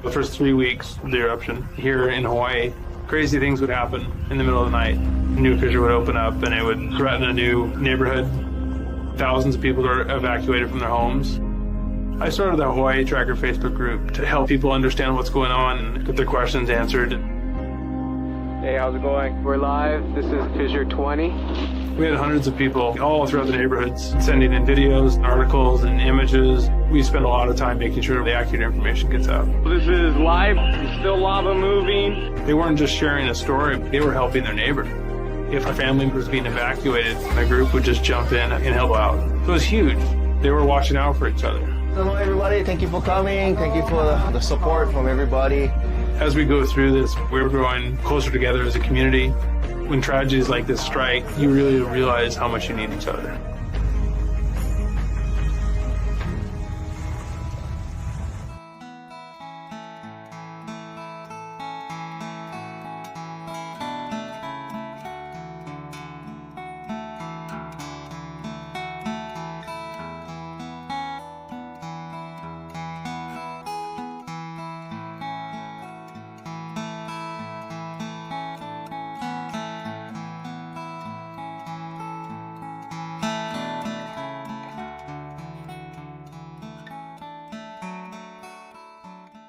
The first 3 weeks of the eruption here in Hawaii, crazy things would happen in the middle of the night. A new fissure would open up and it would threaten a new neighborhood. Thousands of people were evacuated from their homes. I started the Hawaii Tracker Facebook group to help people understand what's going on and get their questions answered. Hey, how's it going? We're live. This is Fissure 20. We had hundreds of people all throughout the neighborhoods sending in videos, articles, and images. We spend a lot of time making sure the accurate information gets out. This is live. Still lava moving. They weren't just sharing a story, they were helping their neighbor. If a family was being evacuated, my group would just jump in and help out. So it was huge. They were watching out for each other. Hello everybody, thank you for coming. Thank you for the support from everybody. As we go through this, we're growing closer together as a community. When tragedies like this strike, you really realize how much you need each other.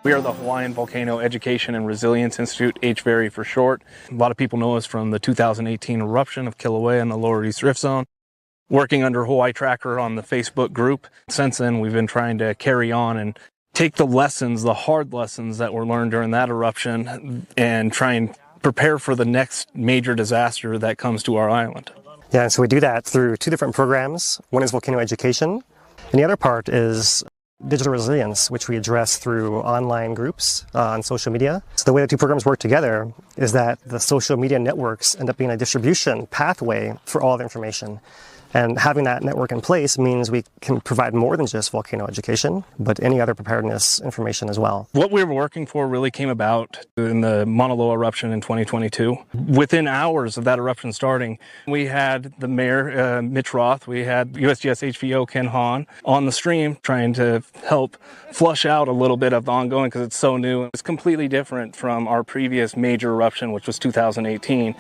We are the Hawaiian Volcano Education and Resilience Institute, HVERI for short. A lot of people know us from the 2018 eruption of Kilauea in the Lower East Rift Zone. Working under Hawaii Tracker on the Facebook group. Since then, we've been trying to carry on and take the lessons, the hard lessons that were learned during that eruption and try and prepare for the next major disaster that comes to our island. Yeah, so we do that through two different programs. One is volcano education, and the other part is digital resilience, which we address through online groups on social media. So the way the two programs work together is that the social media networks end up being a distribution pathway for all the information. And having that network in place means we can provide more than just volcano education, but any other preparedness information as well. What we were working for really came about in the Mauna Loa eruption in 2022. Within hours of that eruption starting, we had the mayor, Mitch Roth, we had USGS-HVO Ken Hahn on the stream trying to help flush out a little bit of the ongoing because it's so new. It's completely different from our previous major eruption, which was 2018.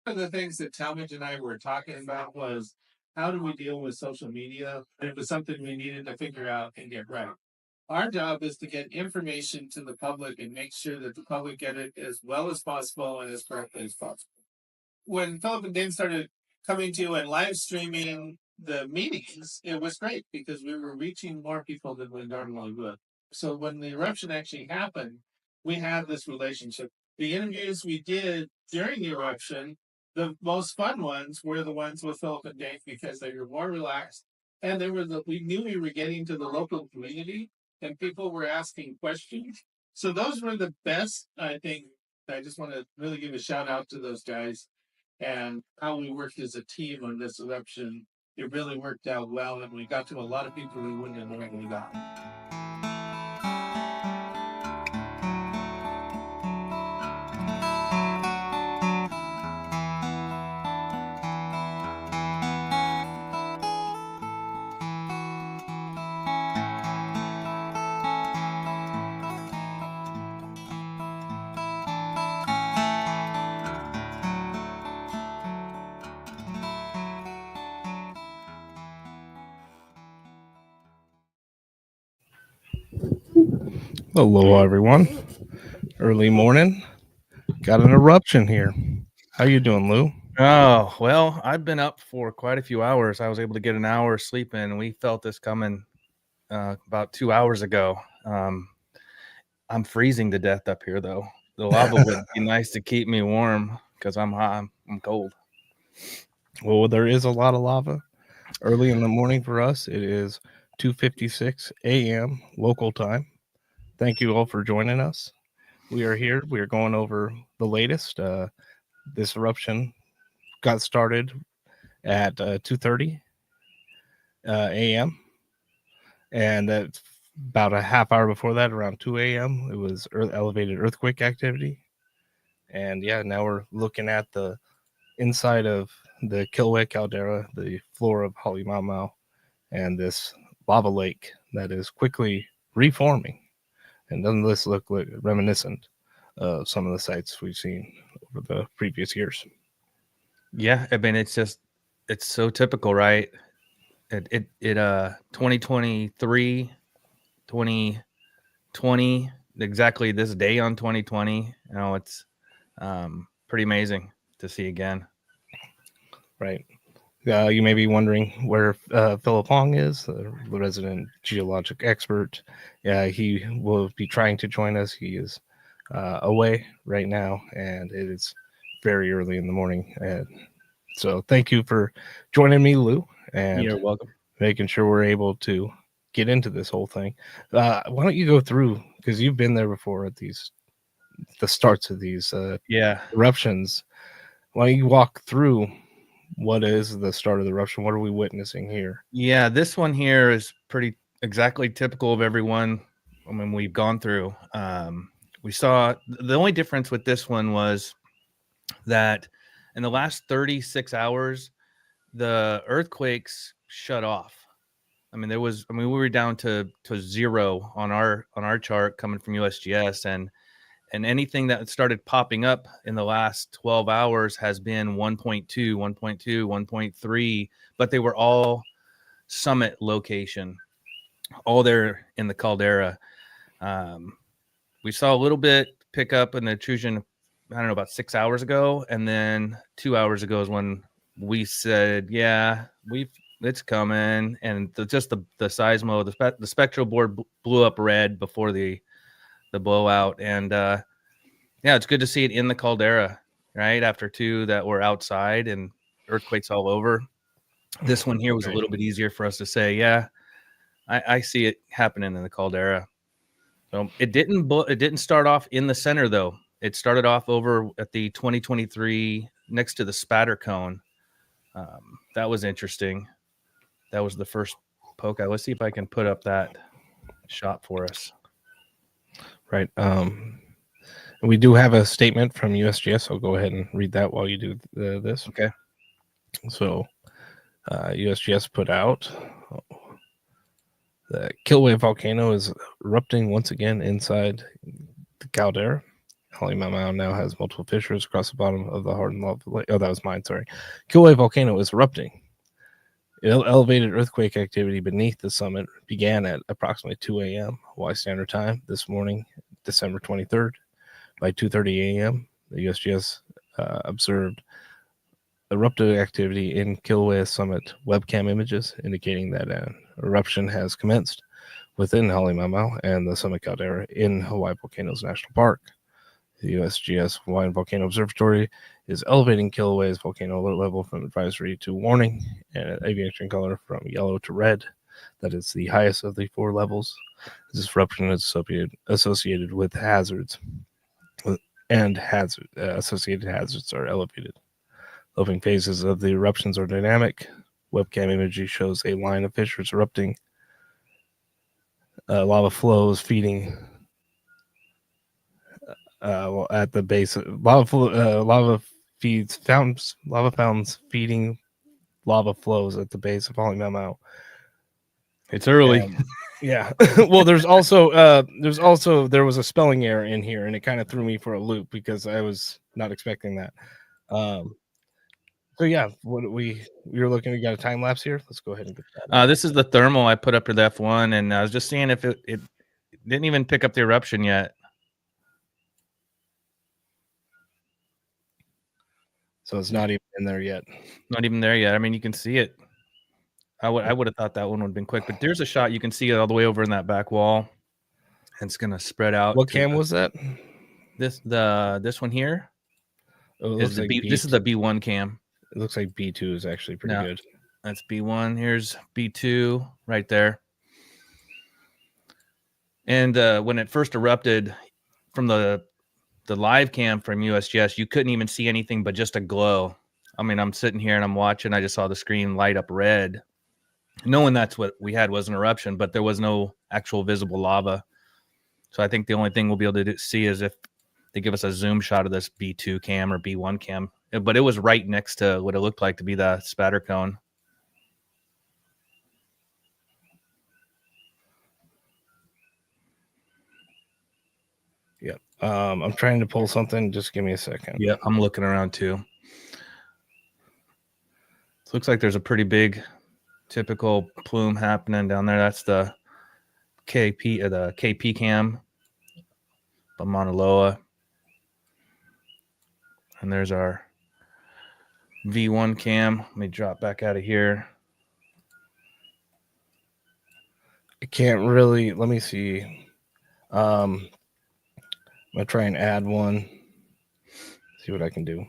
One of the things that Talmadge and I were talking about was how do we deal with social media? And it was something we needed to figure out and get right. Our job is to get information to the public and make sure that the public get it as well as possible and as correctly as possible. When Philip and Dan started coming to and live streaming the meetings, it was great because we were reaching more people than we normally would. So when the eruption actually happened, we had this relationship. The interviews we did during the eruption, the most fun ones were the ones with Philip and Dave because they were more relaxed and we knew we were getting to the local community and people were asking questions. So those were the best, I think. I just want to really give a shout out to those guys and how we worked as a team on this eruption. It really worked out well and we got to a lot of people we wouldn't have normally got. Hello, everyone. Early morning. Got an eruption here. How you doing, Lou? Oh, well, I've been up for quite a few hours. I was able to get an hour sleep in. We felt this coming about 2 hours ago. I'm freezing to death up here, though. The lava would be nice to keep me warm because I'm hot. I'm cold. Well, there is a lot of lava. Early in the morning for us, it is 2:56 a.m. local time. Thank you all for joining us. We are here. We are going over the latest. This eruption got started at 2:30 a.m. and that's about a half hour before that, around 2 a.m. it was elevated earthquake activity. And yeah, now we're looking at the inside of the Kilauea caldera, the floor of Halemaʻumaʻu, and this lava lake that is quickly reforming. And doesn't this look like reminiscent of some of the sites we've seen over the previous years? Yeah, I mean, it's so typical, right? 2023, 2020, exactly this day on 2020. It's pretty amazing to see again. Right. You may be wondering where Philip Hong is, the resident geologic expert. He will be trying to join us. He is away right now, and it is very early in the morning. And so thank you for joining me, Lou, and You're welcome. Making sure we're able to get into this whole thing. Why don't you go through, because you've been there before at the starts of these eruptions. Why don't you walk through what is the start of the eruption? What are we witnessing here? Yeah, this one here is pretty exactly typical of everyone. I mean, we've gone through. We saw the only difference with this one was that in the last 36 hours, the earthquakes shut off. I mean, we were down to 0 on our chart coming from USGS, and anything that started popping up in the last 12 hours has been 1.2, 1.2, 1.3, but they were all summit location, all there in the caldera. We saw a little bit pick up an intrusion, I don't know, about 6 hours ago, and then 2 hours ago is when we said, yeah, it's coming, and the seismo, the spectral board blew up red before the blowout, and yeah, it's good to see it in the caldera, right? After 2 that were outside and earthquakes all over. This one here was a little bit easier for us to say, yeah, I see it happening in the caldera. So it didn't start off in the center though. It started off over at the 2023 next to the spatter cone. That was interesting. That was the first poke out. Let's see if I can put up that shot for us. Right. We do have a statement from USGS. I'll go ahead and read that while you do this. Okay. So USGS put out the Kilauea volcano is erupting once again inside the caldera. Halemaʻumaʻu now has multiple fissures across the bottom of the hardened lava lake. Oh, that was mine. Sorry. Kilauea volcano is erupting. Elevated earthquake activity beneath the summit began at approximately 2 a.m. Hawaii Standard Time this morning, December 23rd. By 2:30 a.m., the USGS observed eruptive activity in Kilauea summit webcam images indicating that an eruption has commenced within Halemaʻumaʻu and the summit caldera in Hawaii Volcanoes National Park. The USGS Hawaiian Volcano Observatory is elevating Kilauea's volcano alert level from advisory to warning, and aviation color from yellow to red. That is the highest of the 4 levels. This eruption is associated with hazards, and associated hazards are elevated. Opening phases of the eruptions are dynamic. Webcam imagery shows a line of fissures erupting. Lava flows feeding at the base. Lava fountains feeding lava flows at the base of Halemaʻumaʻu. It's early. Yeah. Well, there was a spelling error in here, and it kind of threw me for a loop because I was not expecting that. So yeah, we were looking. We got a time lapse here. Let's go ahead and get that. This is the thermal I put up to the F1, and I was just seeing if it didn't even pick up the eruption yet. So it's not even in there yet. Not even there yet. I mean, you can see it. I would have thought that one would have been quick, but there's a shot you can see it all the way over in that back wall. And it's gonna spread out. What cam was that? This one here. Oh, This is the B1 cam. It looks like B2 is actually pretty good. That's B1. Here's B2 right there. And when it first erupted from the live cam from USGS, you couldn't even see anything but just a glow. I mean, I'm sitting here and I'm watching. I just saw the screen light up red, knowing that's what we had was an eruption, but there was no actual visible lava. So I think the only thing we'll be able to see is if they give us a zoom shot of this B2 cam or B1 cam. But it was right next to what it looked like to be the spatter cone. Yep. I'm trying to pull something. Just give me a second. Yeah, I'm looking around too. So looks like there's a pretty big typical plume happening down there. That's the KP cam from Mauna Loa. And there's our V1 cam. Let me drop back out of here. I can't really. Let me see. I'm gonna try and add one. See what I can do.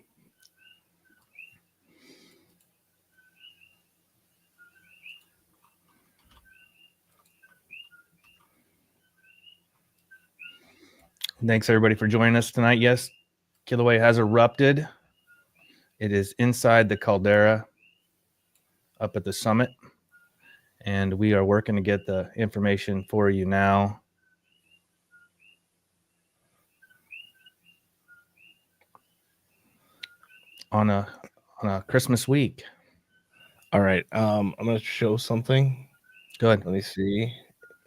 Thanks everybody for joining us tonight. Yes, Kilauea has erupted. It is inside the Caldera up at the summit. And we are working to get the information for you now. On a Christmas week. All right. I'm gonna show something. Go ahead. Let me see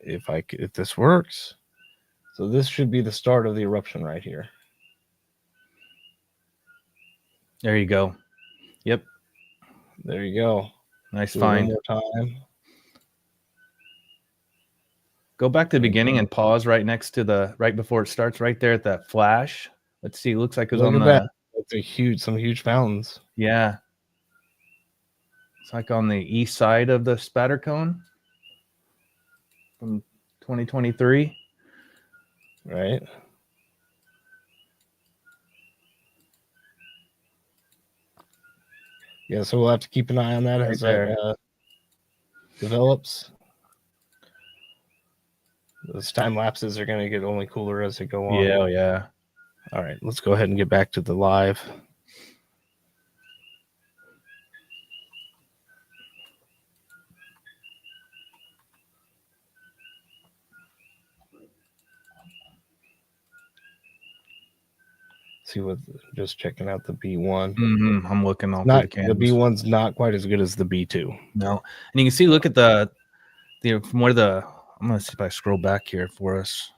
if this works. So this should be the start of the eruption right here. There you go. Yep. There you go. Nice Do it find. one more time. Go back to the beginning and pause right next to right before it starts, right there at that flash. Let's see. It looks like it was Look on at the. that. It's some huge fountains. Yeah. It's like on the east side of the spatter cone from 2023. Right. Yeah, so we'll have to keep an eye on that as that develops. Those time lapses are going to get only cooler as they go on. Yeah, yeah. All right, let's go ahead and get back to the live. See what, just checking out the B1. I'm looking all not through the B1's not quite as good as the B2. No, and you can see. Look at the from where the. I'm gonna see if I scroll back here for us.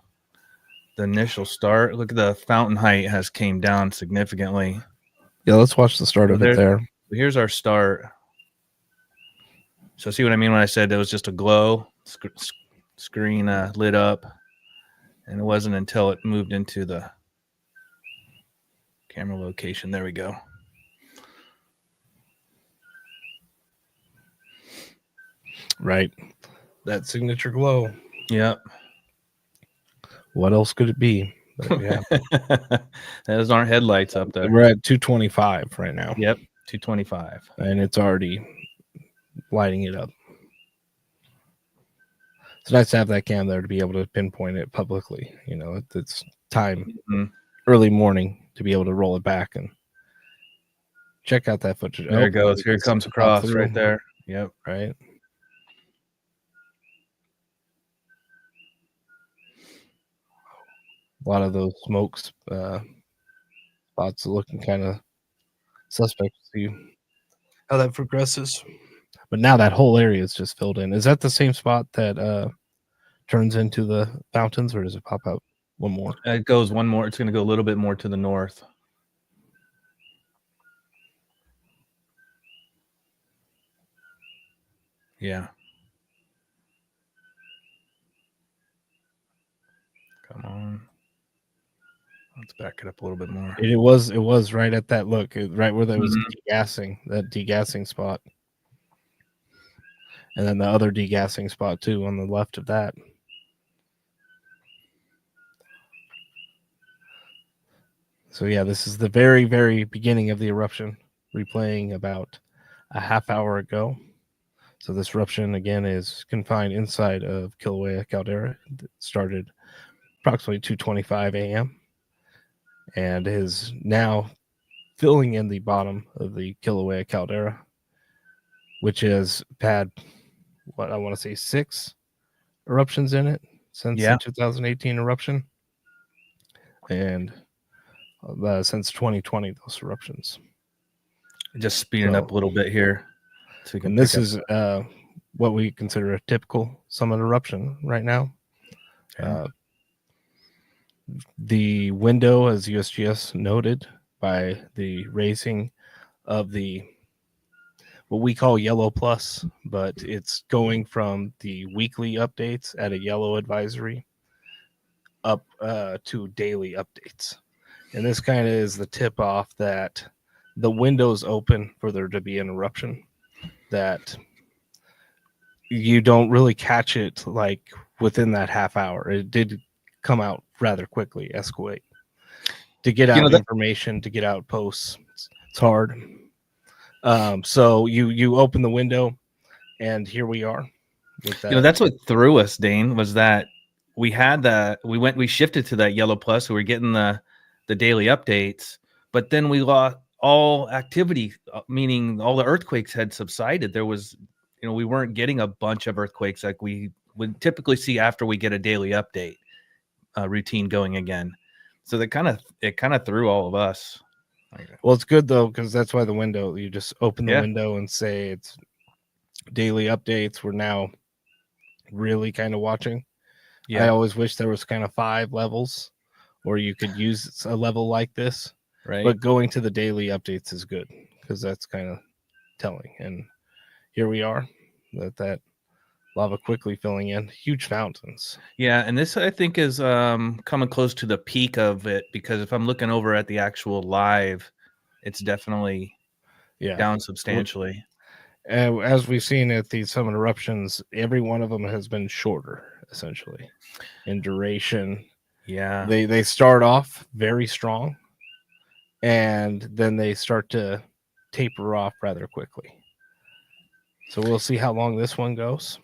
The initial start. Look at the fountain height has came down significantly. Yeah, let's watch the start of it there. Here's our start. So see what I mean when I said there was just a glow screen lit up, and it wasn't until it moved into the camera location. There we go. Right. That signature glow. Yep. What else could it be? But, yeah. Those aren't headlights up there. We're at 225 right now. Yep. 225. And it's already lighting it up. It's nice to have that cam there to be able to pinpoint it publicly. You know, it's time, early morning, to be able to roll it back and check out that footage. There it goes. Here it comes across right there. Yep. Right. A lot of those smokes spots looking kind of suspect. See how that progresses. But now that whole area is just filled in. Is that the same spot that turns into the fountains, or does it pop out one more? It goes one more. It's going to go a little bit more to the north. Yeah. Come on. Let's back it up a little bit more. It was right at that look, right where there was degassing, that degassing spot. And then the other degassing spot too on the left of that. So yeah, this is the very, very beginning of the eruption, replaying about a half hour ago. So this eruption again is confined inside of Kilauea Caldera. It started approximately 2:25 a.m. and is now filling in the bottom of the Kilauea Caldera, which has had what I want to say 6 eruptions in it since Yeah. the 2018 eruption, and since 2020 those eruptions. Just speeding up a little bit here, so we can. And this is what we consider a typical summit eruption right now. Okay. The window, as USGS noted, by the raising of the what we call yellow plus, but it's going from the weekly updates at a yellow advisory up to daily updates. And this kind of is the tip off that the window's open for there to be an eruption, that you don't really catch it like within that half hour. It did come out rather quickly, escalate. To get out information, to get out posts, it's hard. So you open the window, and here we are. With that. That's what threw us, Dane, was that we shifted to that yellow plus. We were getting the daily updates, but then we lost all activity, meaning all the earthquakes had subsided. There was, we weren't getting a bunch of earthquakes like we would typically see after we get a daily update routine going again. So it kind of threw all of us. Well, it's good though, because that's why the window, you just open the window and say it's daily updates. We're now really kind of watching. I always wish there was kind of 5 levels, or you could use a level like this. Right. But going to the daily updates is good, because that's kind of telling. And here we are, that lava quickly filling in huge fountains. Yeah, and this I think is coming close to the peak of it, because if I'm looking over at the actual live, it's definitely down substantially. As we've seen at these summit eruptions, every one of them has been shorter, essentially, in duration. Yeah, they start off very strong, and then they start to taper off rather quickly. So we'll see how long this one goes.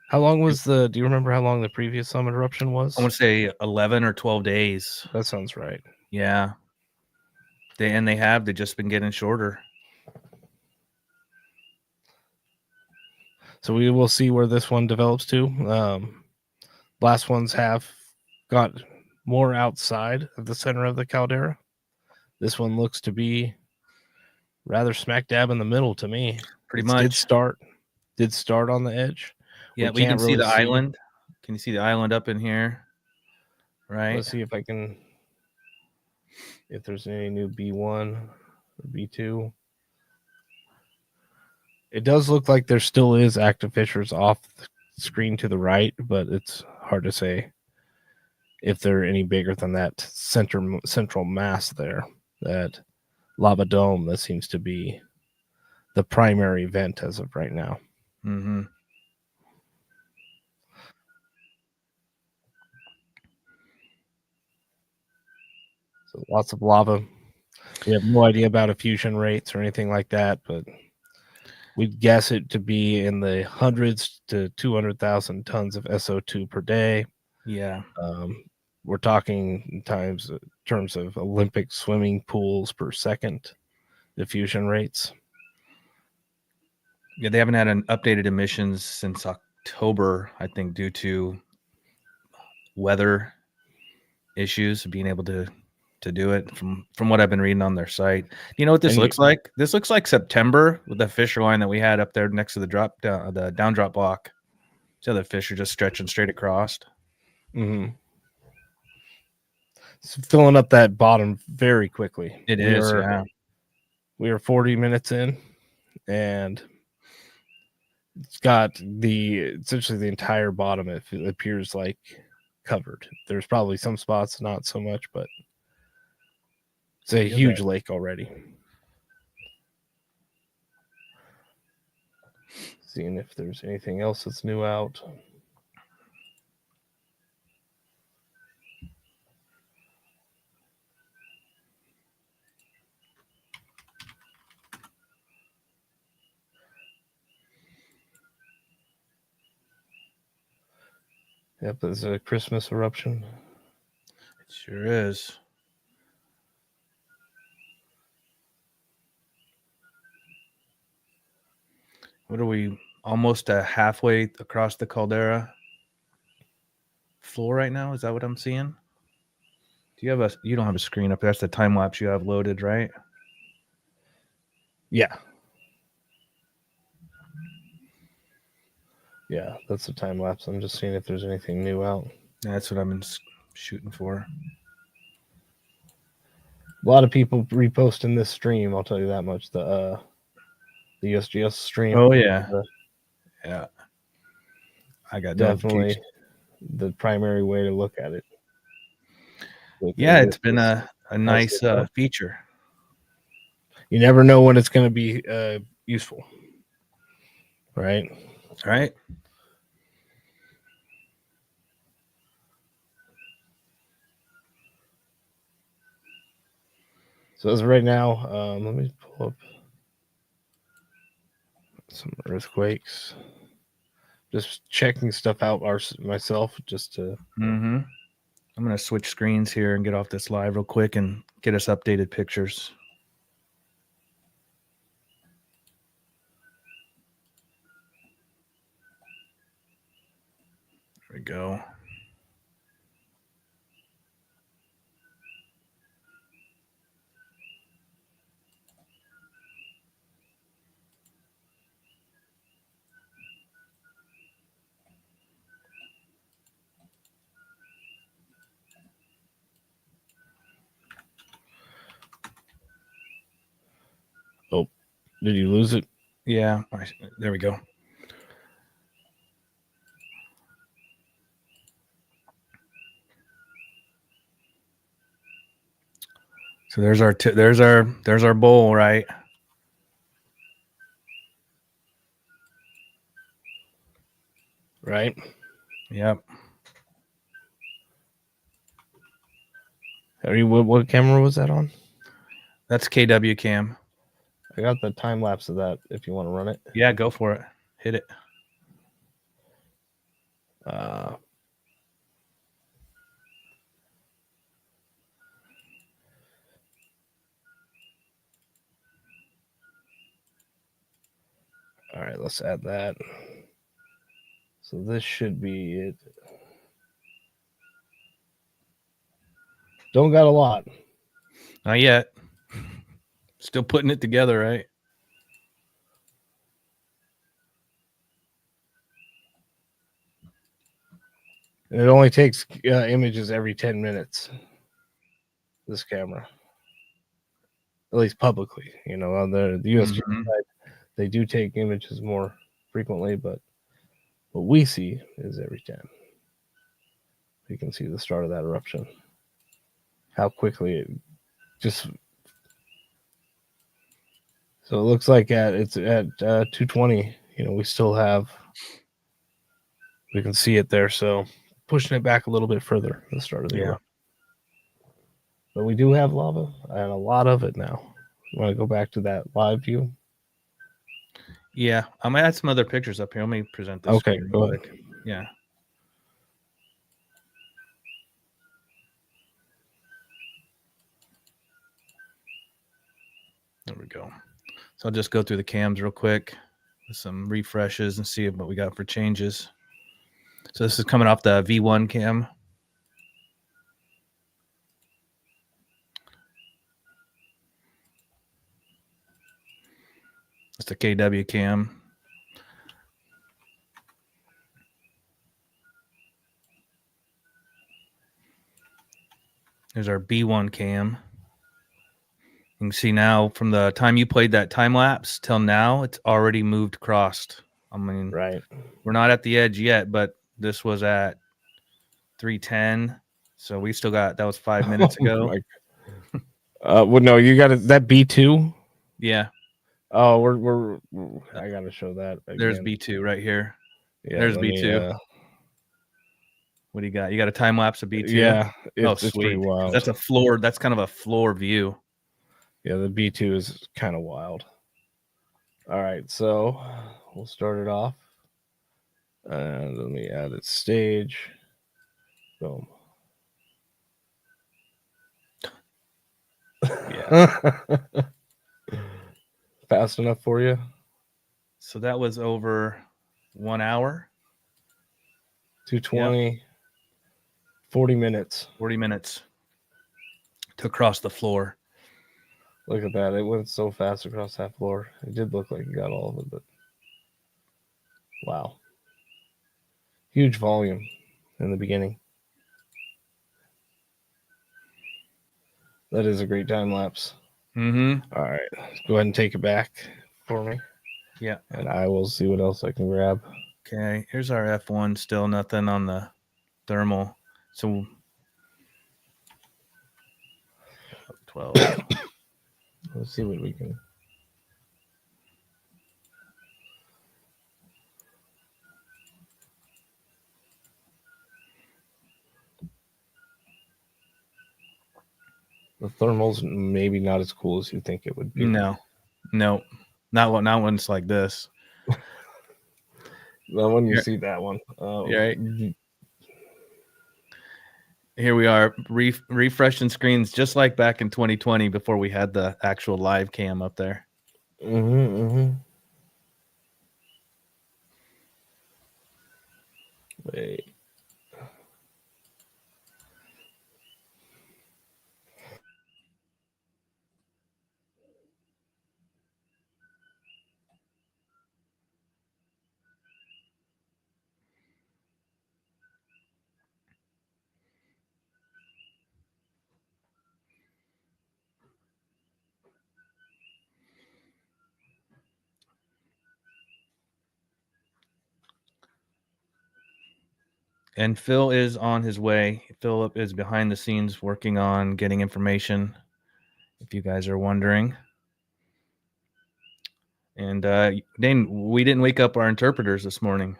How long was do you remember how long the previous summit eruption was? I want to say 11 or 12 days. That sounds right. Yeah. They've just been getting shorter. So we will see where this one develops to. Last ones have got more outside of the center of the caldera. This one looks to be rather smack dab in the middle to me. Pretty much. Did start on the edge. Yeah, we can see the island. Can you see the island up in here? Right. Let's see if there's any new B1 or B2. It does look like there still is active fissures off the screen to the right, but it's hard to say if they're any bigger than that central mass there, that lava dome that seems to be the primary vent as of right now. Mm-hmm. So lots of lava. We have no idea about effusion rates or anything like that, but we'd guess it to be in the hundreds to 200,000 tons of SO2 per day. Yeah. We're talking in terms of Olympic swimming pools per second diffusion rates. Yeah, they haven't had an updated emissions since October, I think, due to weather issues, being able to do it from what I've been reading on their site. You know what this looks like? This looks like September with the fissure line that we had up there next to the down drop block. See how the fissure just stretching straight across? Mm-hmm. It's filling up that bottom very quickly. Yeah. We are 40 minutes in, and it's got essentially the entire bottom, it appears like, covered. There's probably some spots not so much, but it's a huge lake already. Seeing if there's anything else that's new out. Yep, there's a Christmas eruption. It sure is. What are we? Almost halfway across the Caldera floor right now. Is that what I'm seeing? Do you have a? You don't have a screen up there. That's the time lapse you have loaded, right? Yeah. Yeah, that's the time lapse. I'm just seeing if there's anything new out. That's what I've been shooting for. A lot of people reposting this stream. I'll tell you that much. The USGS stream. Oh yeah, yeah. I got definitely the primary way to look at it. Yeah, it's been a nice feature. You never know when it's going to be useful, right? Right. So as of right now, let me pull up some earthquakes. Just checking stuff out myself, just to. Mm-hmm. I'm gonna switch screens here and get off this live real quick and get us updated pictures. There we go. Oh, did you lose it? Yeah, there we go. So there's our bowl, right? Right. Yep. What camera was that on? That's KW cam. I got the time lapse of that. If you want to run it. Yeah, go for it. Hit it. All right, let's add that. So this should be it. Don't got a lot. Not yet. Still putting it together, right? And it only takes images every 10 minutes. This camera, at least publicly, on the USGS side, they do take images more frequently, but what we see is every 10. You can see the start of that eruption. How quickly it just. So it looks like it's at 220. We still have. We can see it there, so pushing it back a little bit further. The start of the eruption. But we do have lava and a lot of it now. You want to go back to that live view? Yeah, I'm gonna add some other pictures up here. Let me present this. Okay, go ahead. Yeah. There we go. So I'll just go through the cams real quick with some refreshes and see what we got for changes. So this is coming off the V1 cam. It's the KW cam. There's our B1 cam. You can see now from the time you played that time lapse till now, it's already moved crossed. I mean, right. We're not at the edge yet, but this was at 310. So we still got, that was 5 minutes ago. Well, no, you got that B2. Yeah. Oh, I got to show that. Again. There's B2 right here. Yeah, there's B2. What do you got? You got a time lapse of B2? Yeah. It's pretty wild. That's a floor. That's kind of a floor view. Yeah, the B2 is kind of wild. All right, so we'll start it off. And let me add its stage. Boom. Yeah. Fast enough for you? So that was over 1 hour. 220. 40 minutes. 40 minutes to cross the floor. Look at that. It went so fast across that floor. It did look like it got all of it, but wow. Huge volume in the beginning. That is a great time lapse. Mm-hmm. All right. Go ahead and take it back for me. Yeah. And I will see what else I can grab. Okay. Here's our F1. Still nothing on the thermal. So 12. Let's see what we can. The thermal's maybe not as cool as you think it would be. No, not when it's like this. Not when you see that one. Right. Here we are, refreshing screens just like back in 2020 before we had the actual live cam up there. Wait. And Phil is on his way. Philip is behind the scenes working on getting information, if you guys are wondering. And Dane, we didn't wake up our interpreters this morning.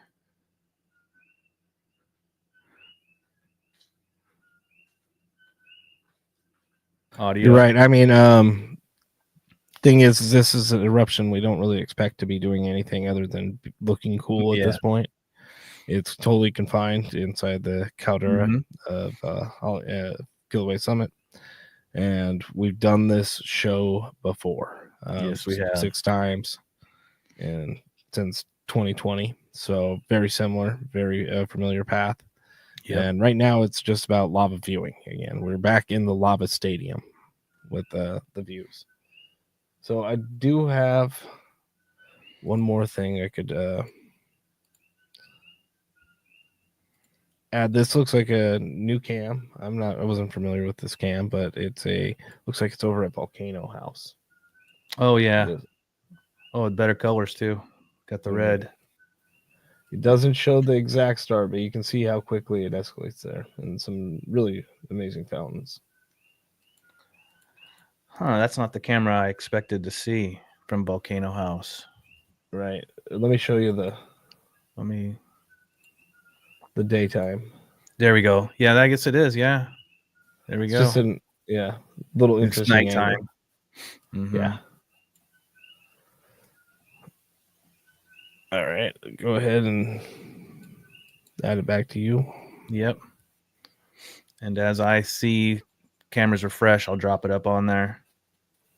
Audio. You're right. I mean, thing is, this is an eruption. We don't really expect to be doing anything other than looking cool at this point. It's totally confined inside the Caldera of Kilauea Summit. And we've done this show before. Yes, we have. 6 times and since 2020. So very similar, very familiar path. Yep. And right now it's just about lava viewing again. We're back in the lava stadium with the views. So I do have one more thing I could add. This looks like a new cam. I wasn't familiar with this cam, but looks like it's over at Volcano House. Oh yeah. Oh, with better colors too. Got the red. It doesn't show the exact start, but you can see how quickly it escalates there, and some really amazing fountains. Huh, that's not the camera I expected to see from Volcano House. Right. Let me show you the daytime. There we go. Yeah, I guess it is. Yeah. There we go. Just little interesting nighttime. Yeah. All right. Go ahead and add it back to you. Yep. And as I see cameras refresh, I'll drop it up on there.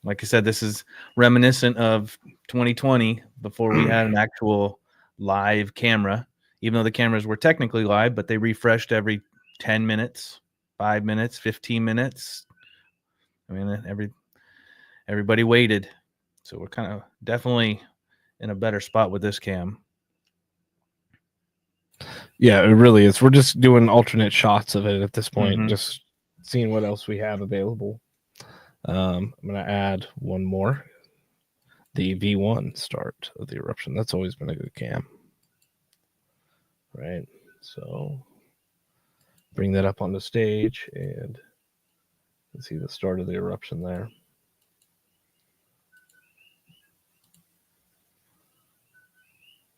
Like I said, this is reminiscent of 2020 before we had an actual live camera, even though the cameras were technically live, but they refreshed every 10 minutes, 5 minutes, 15 minutes. I mean, everybody waited. So we're kind of definitely in a better spot with this cam. Yeah, it really is. We're just doing alternate shots of it at this point, just seeing what else we have available. I'm going to add one more. The V1 start of the eruption. That's always been a good cam. Right. So bring that up on the stage and see the start of the eruption there.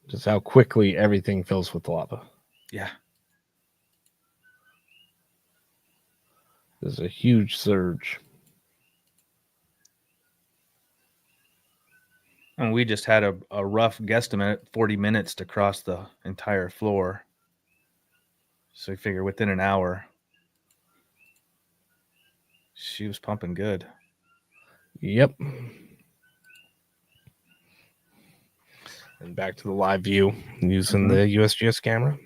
Just how quickly everything fills with lava. Yeah. There's a huge surge. And we just had a rough guesstimate, 40 minutes to cross the entire floor. So you figure within an hour, She was pumping good. Yep. And back to the live view using the USGS camera.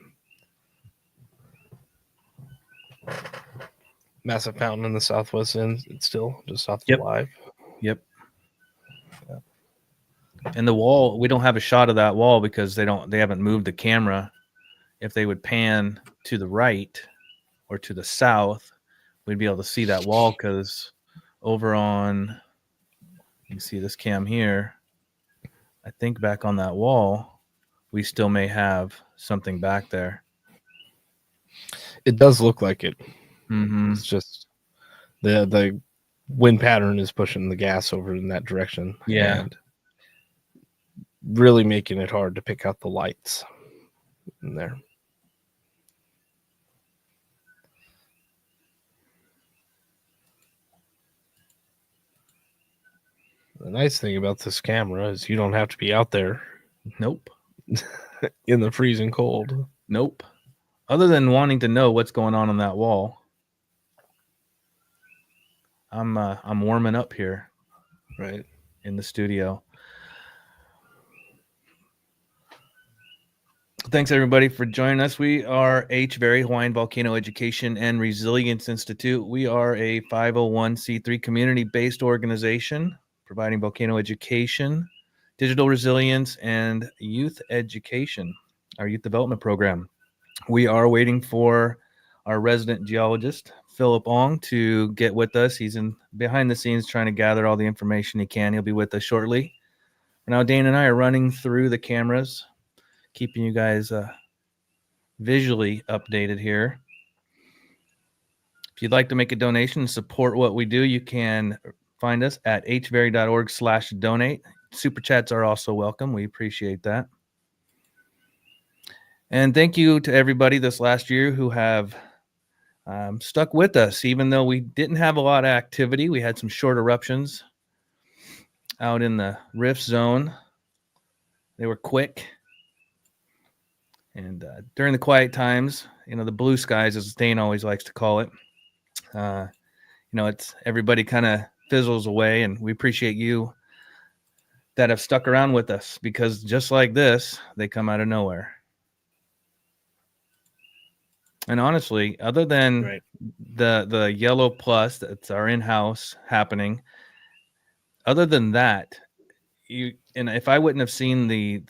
Massive fountain in the southwest end. It's still just off the live. Yep. And the wall, we don't have a shot of that wall because they haven't moved the camera. If they would pan to the right or to the south, we'd be able to see that wall, because over on, you can see this cam here, I think back on that wall, we still may have something back there. It does look like it. Mm-hmm. It's just the wind pattern is pushing the gas over in that direction. Yeah. And really making it hard to pick out the lights in there. The nice thing about this camera is you don't have to be out there. Nope. In the freezing cold. Nope. Other than wanting to know what's going on that wall. I'm warming up here. Right. In the studio. Thanks everybody for joining us. We are HVERI, Hawaiian Volcano Education and Resilience Institute. We are a 501c3 community-based organization providing volcano education, digital resilience, and youth education, our youth development program. We are waiting for our resident geologist, Philip Ong, to get with us. He's in behind the scenes trying to gather all the information he can. He'll be with us shortly. For now, Dane and I are running through the cameras, keeping you guys visually updated here. If you'd like to make a donation and support what we do, you can find us at hveri.org/donate. Super chats are also welcome. We appreciate that. And thank you to everybody this last year who have stuck with us, even though we didn't have a lot of activity. We had some short eruptions out in the rift zone. They were quick. And during the quiet times, the blue skies, as Dane always likes to call it, it's everybody kind of fizzles away. And we appreciate you that have stuck around with us, because just like this, they come out of nowhere. And honestly, other than the yellow plus that's our in-house happening, other than that, if I wouldn't have seen the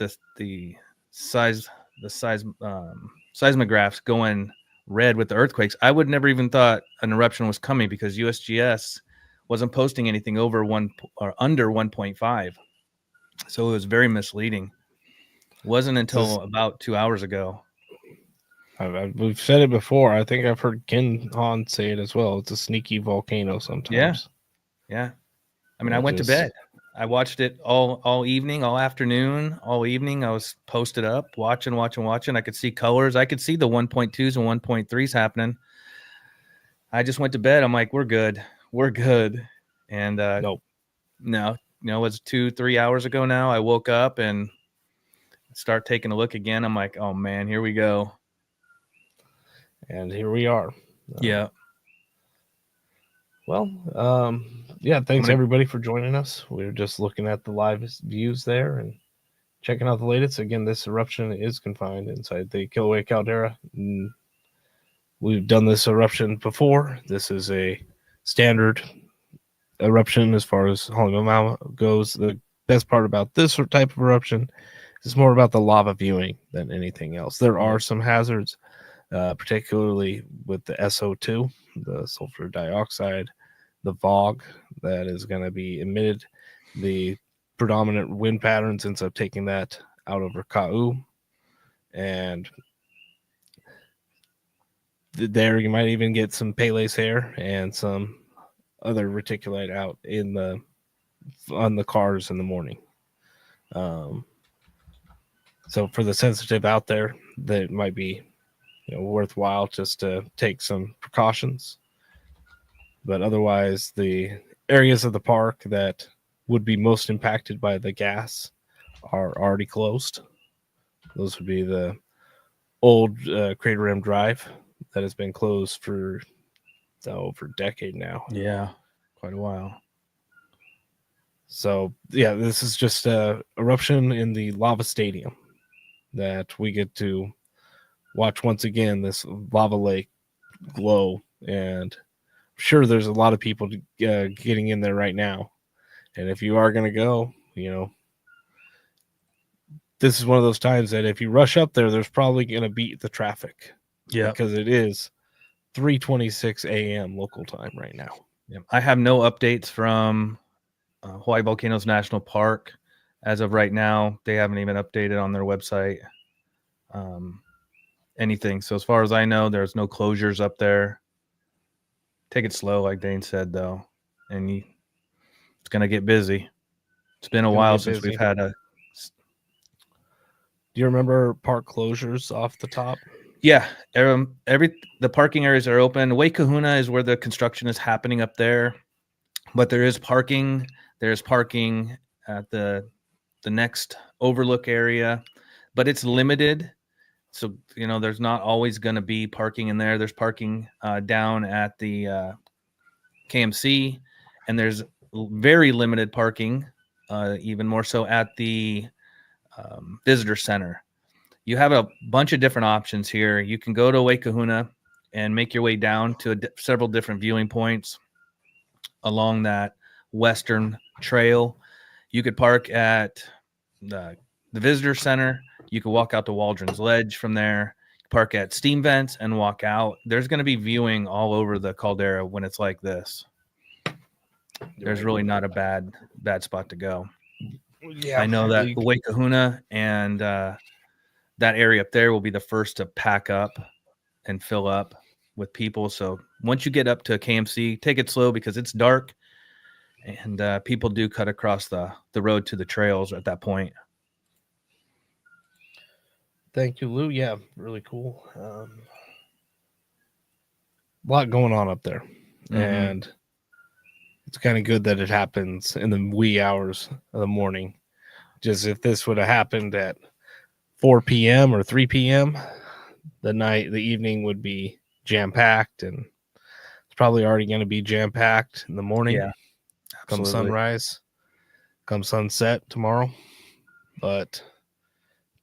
seismographs going red with the earthquakes, I would never even thought an eruption was coming, because USGS wasn't posting anything over 1 or under 1.5. So it was very misleading. It wasn't until about 2 hours ago. We've said it before. I think I've heard Ken Hahn say it as well. It's a sneaky volcano sometimes. Yeah. I mean, I went to bed. I watched it all evening, all afternoon, all evening. I was posted up, watching. I could see colors. I could see the 1.2s and 1.3s happening. I just went to bed. I'm like, we're good. And no, it was 2-3 hours ago now. I woke up and start taking a look again. I'm like, oh man, here we go. And here we are. Yeah. Well, thanks everybody for joining us. We're just looking at the live views there and checking out the latest. Again, this eruption is confined inside the Kilauea caldera. We've done this eruption before. This is a standard eruption as far as Halemaʻumaʻu goes. The best part about this type of eruption is more about the lava viewing than anything else. There are some hazards, particularly with the SO2, the sulfur dioxide, the fog that is going to be emitted. The predominant wind patterns ends up taking that out over Ka'u, and there you might even get some Pele's hair and some other reticulite out on the cars in the morning. So for the sensitive out there, that might be worthwhile just to take some precautions. But otherwise, the areas of the park that would be most impacted by the gas are already closed. Those would be the old Crater Rim Drive that has been closed for over a decade now. Yeah, quite a while. So yeah, this is just a eruption in the lava stadium that we get to watch once again. This lava lake glow, and I'm sure there's a lot of people getting in there right now. And if you are going to go, this is one of those times that if you rush up there, there's probably going to beat the traffic. Yeah, because it is 3:26 a.m. local time right now. yeah. I have no updates from Hawaii Volcanoes National Park as of right now. They haven't even updated on their website anything. So as far as I know, there's no closures up there. Take it slow, like Dane said, though, and it's going to get busy. It's been a while since we've had a. Do you remember park closures off the top? Yeah, the parking areas are open. Wake Kahuna is where the construction is happening up there, but there is parking. There's parking at the next overlook area, but it's limited. So there's not always going to be parking in there. There's parking down at the KMC, and there's very limited parking, even more so at the visitor center. You have a bunch of different options here. You can go to Wake Kahuna and make your way down to several different viewing points along that western trail. You could park at the visitor center. You could walk out to Waldron's Ledge from there, park at steam vents and walk out. There's going to be viewing all over the Caldera when it's like this. There's really not a bad spot to go. Yeah, I know that Wake Kahuna and that area up there will be the first to pack up and fill up with people. So once you get up to KMC, take it slow because it's dark and people do cut across the road to the trails at that point. Thank you, Lou. Yeah, really cool. A lot going on up there. Mm-hmm. And it's kind of good that it happens in the wee hours of the morning. Just if this would have happened at 4 p.m. or 3 p.m., the evening would be jam-packed, and it's probably already going to be jam-packed in the morning. Yeah, come sunrise, come sunset tomorrow. But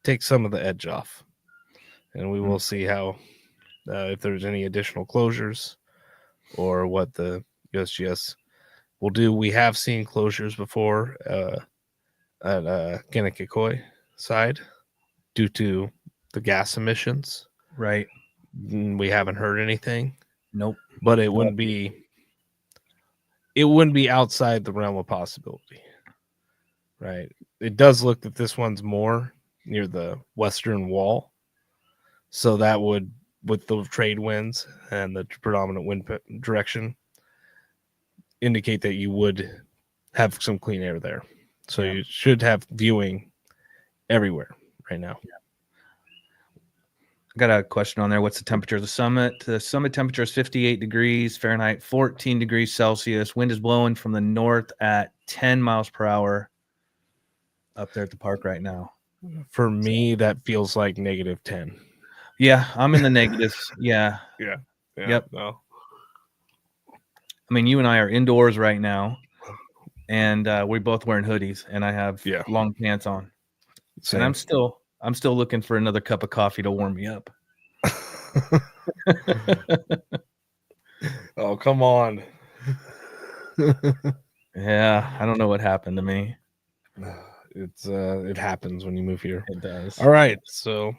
take some of the edge off, and we will see how if there's any additional closures or what the USGS will do. We have seen closures before at Kanikikoi side due to the gas emissions. Right. We haven't heard anything. Nope. But it wouldn't be outside the realm of possibility. Right. It does look that this one's more near the western wall. So that would, with the trade winds and the predominant wind direction, indicate that you would have some clean air there. So you should have viewing everywhere right now. Yeah. I got a question on there. What's the temperature of the summit? The summit temperature is 58 degrees Fahrenheit, 14 degrees Celsius. Wind is blowing from the north at 10 miles per hour up there at the park right now. For me, that feels like -10. Yeah, I'm in the negatives. Yeah. Yeah. Yep. No. I mean, you and I are indoors right now, and we're both wearing hoodies, and I have long pants on. Same. And I'm still looking for another cup of coffee to warm me up. Oh, come on. Yeah, I don't know what happened to me. It happens when you move here. It does. All right, so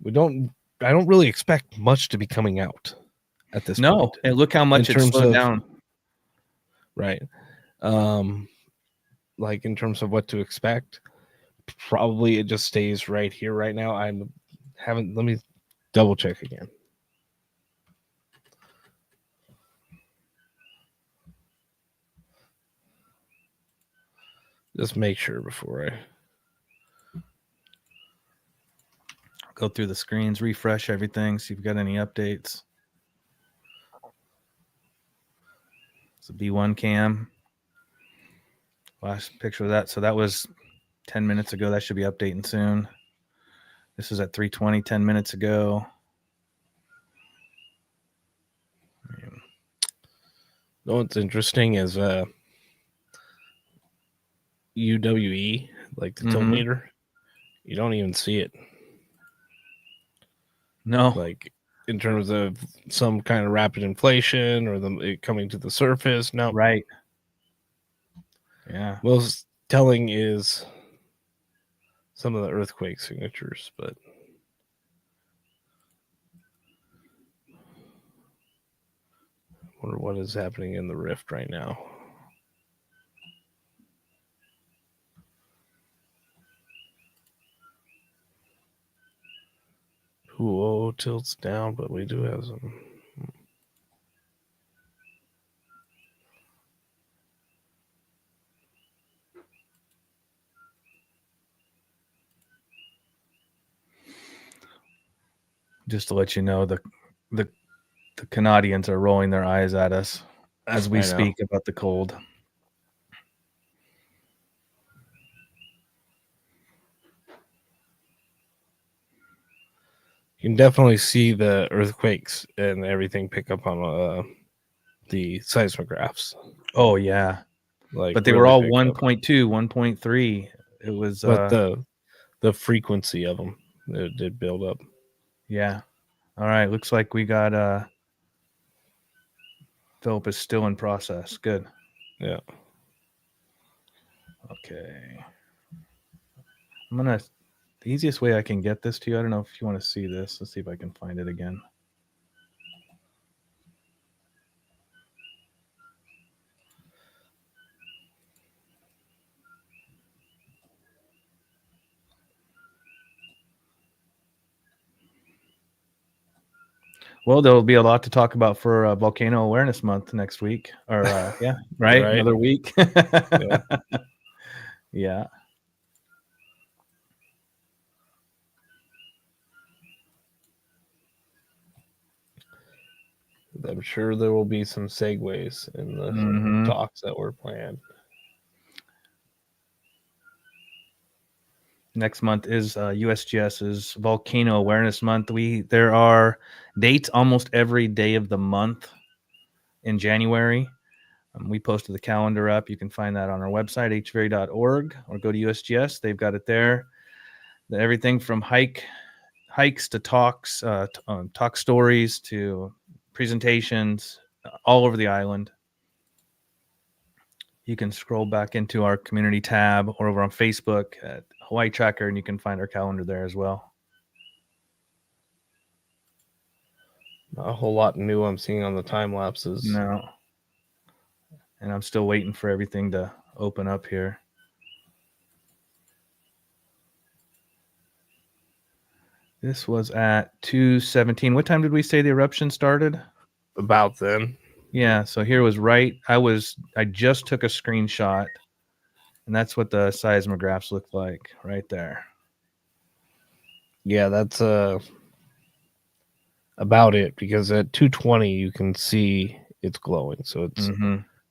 I don't really expect much to be coming out at this point. No, and look how much it's slowed down. Right. Like in terms of what to expect, probably it just stays right here right now. Let me double check again. Just make sure before I go through the screens, refresh everything, see if you've got any updates. It's a B1 cam. Last picture of that. So that was 10 minutes ago. That should be updating soon. This is at 3:20, 10 minutes ago. What's interesting is UWE, like the tilt meter, you don't even see it. No. Like in terms of some kind of rapid inflation or it coming to the surface. No. Right. Yeah. Most telling is some of the earthquake signatures, but I wonder what is happening in the rift right now. Whoa, tilts down, but we do have some. Just to let you know, the Canadians are rolling their eyes at us as we speak about the cold. You can definitely see the earthquakes and everything pick up on the seismographs. Oh yeah, like, but they were all 1.2, 1.3. It was, but the frequency of them it did build up. Yeah. All right. Looks like we got Philip is still in process. Good. Yeah. Okay. The easiest way I can get this to you, I don't know if you want to see this. Let's see if I can find it again. Well, there'll be a lot to talk about for Volcano Awareness Month next week. Or, yeah, right? Another week. Yeah. Yeah. I'm sure there will be some segues in the talks that were planned. Next month is USGS's Volcano Awareness Month. There are dates almost every day of the month in January. We posted the calendar up. You can find that on our website, hvari.org, or go to USGS. They've got it there. Everything from hikes to talks, talk stories to presentations all over the island. You can scroll back into our community tab or over on Facebook at Hawaii Tracker, and you can find our calendar there as well. Not a whole lot new I'm seeing on the time lapses. No. And I'm still waiting for everything to open up here. This was at 2:17. What time did we say the eruption started? About then. Yeah, so here was I just took a screenshot, and that's what the seismographs look like right there. Yeah, that's about it, because at 2:20 you can see it's glowing. So it's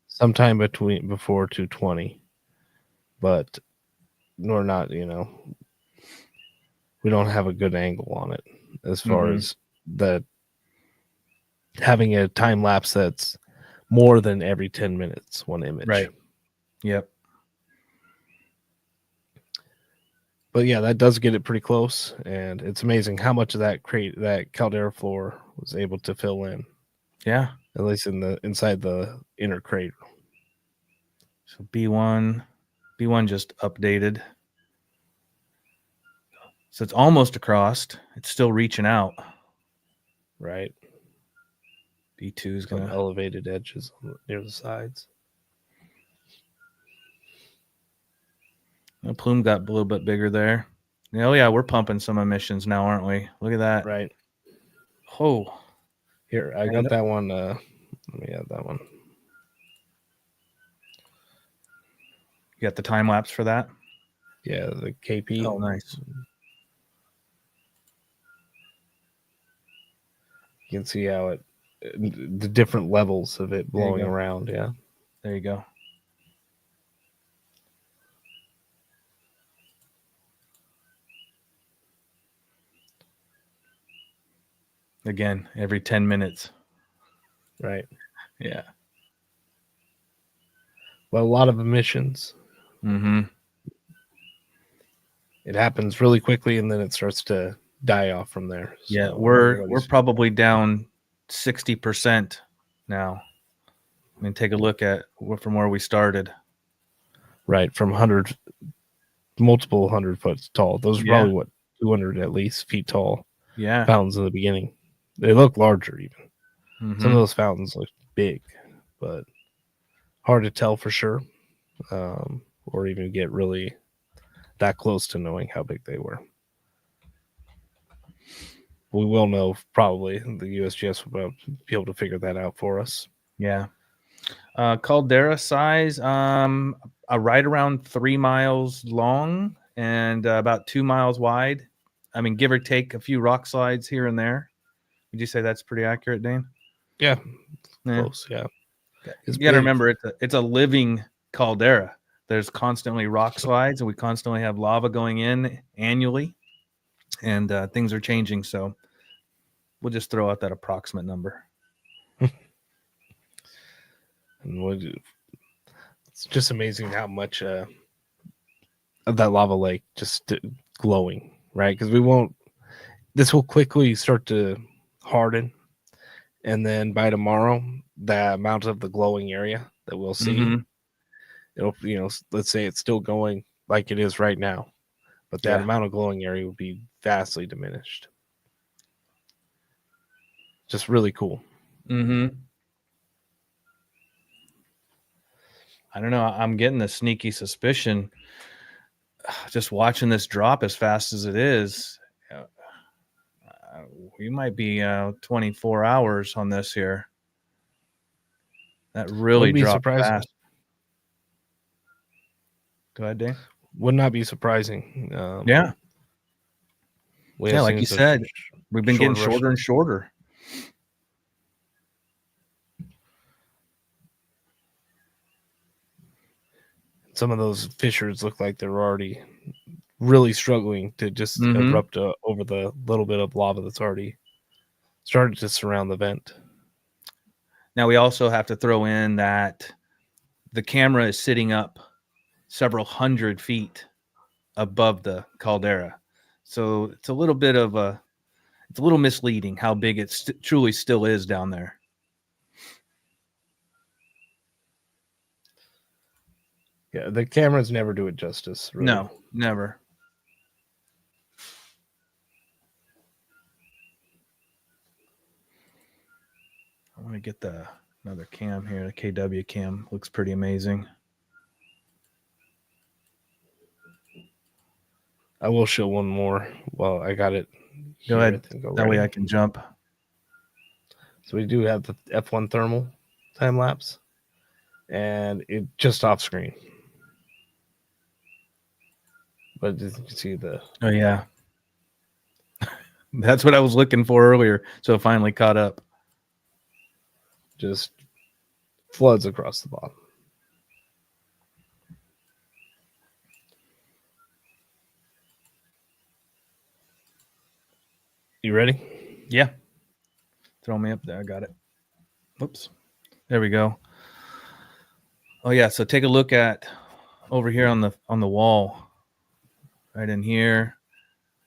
sometime before 2:20. But we're not, we don't have a good angle on it as far as having a time lapse that's more than every 10 minutes, one image. Right. Yep. But yeah, that does get it pretty close, and it's amazing how much of that Caldera floor was able to fill in. Yeah. At least inside the inner crater. So B1 just updated. So it's almost across. It's still reaching out. Right. B2 is going to elevated edges near the sides. Plume got a little bit bigger there. Oh yeah, we're pumping some emissions now, aren't we? Look at that. Right. Oh. Here, I got that one. Let me add that one. You got the time lapse for that? Yeah, the KP. Oh, nice. You can see how the different levels of it blowing around. Yeah. There you go. Again, every 10 minutes. Right. Yeah. a lot of emissions. Mm-hmm. It happens really quickly, and then it starts to die off from there. Yeah, So we're everybody's- probably down 60% now. I mean, take a look at from where we started. right from multiple 100 foot tall. Those are Yeah. probably what 200 at least feet tall Yeah. fountains in the beginning. They look larger even. Mhm. Some of those fountains look big, but hard to tell for sure, or even get really that close to knowing how big they were. We will know probably. The USGS will be able to figure that out for us. Yeah. Caldera size, right around 3 miles long and about 2 miles wide. I mean, give or take a few rock slides here and there. Would you say that's pretty accurate, Dane? Yeah, Yeah. close. Yeah, You it's got to big. remember, it's a living caldera. There's constantly rock slides, and we constantly have lava going in annually, and things are changing. So we'll just throw out that approximate number. And it's just amazing how much of that lava lake just glowing, right? Because this will quickly start to harden, and then by tomorrow, the amount of the glowing area that we'll see, Mhm. it'll, let's say it's still going like it is right now, but that Yeah. amount of glowing area will be vastly diminished. Just really cool. Mm-hmm. I don't know. I'm getting a sneaky suspicion just watching this drop as fast as it is. We might be 24 hours on this here. That really Wouldn't be dropped surprising. fast. Go ahead, Dane. Would not be surprising. Yeah. We Yeah, have like seen you such said, we've been getting short shorter and shorter. Some of those fissures look like they're already really struggling to just Mhm. erupt over the little bit of lava that's already started to surround the vent. Now, we also have to throw in that the camera is sitting up several hundred feet above the caldera. So it's a little bit of it's a little misleading how big it truly still is down there. Yeah, the cameras never do it justice. Really. No, never. I want to get another cam here. The KW cam looks pretty amazing. I will show one more. Well, I got it. Go here. ahead. That way I can jump. So we do have the F1 thermal time lapse, and it just off screen. But you can see the. Oh yeah, that's what I was looking for earlier. So it finally caught up. Just floods across the bottom. You ready? Yeah. Throw me up there. I got it. Whoops. There we go. Oh yeah. So take a look at over here on the wall, right in here.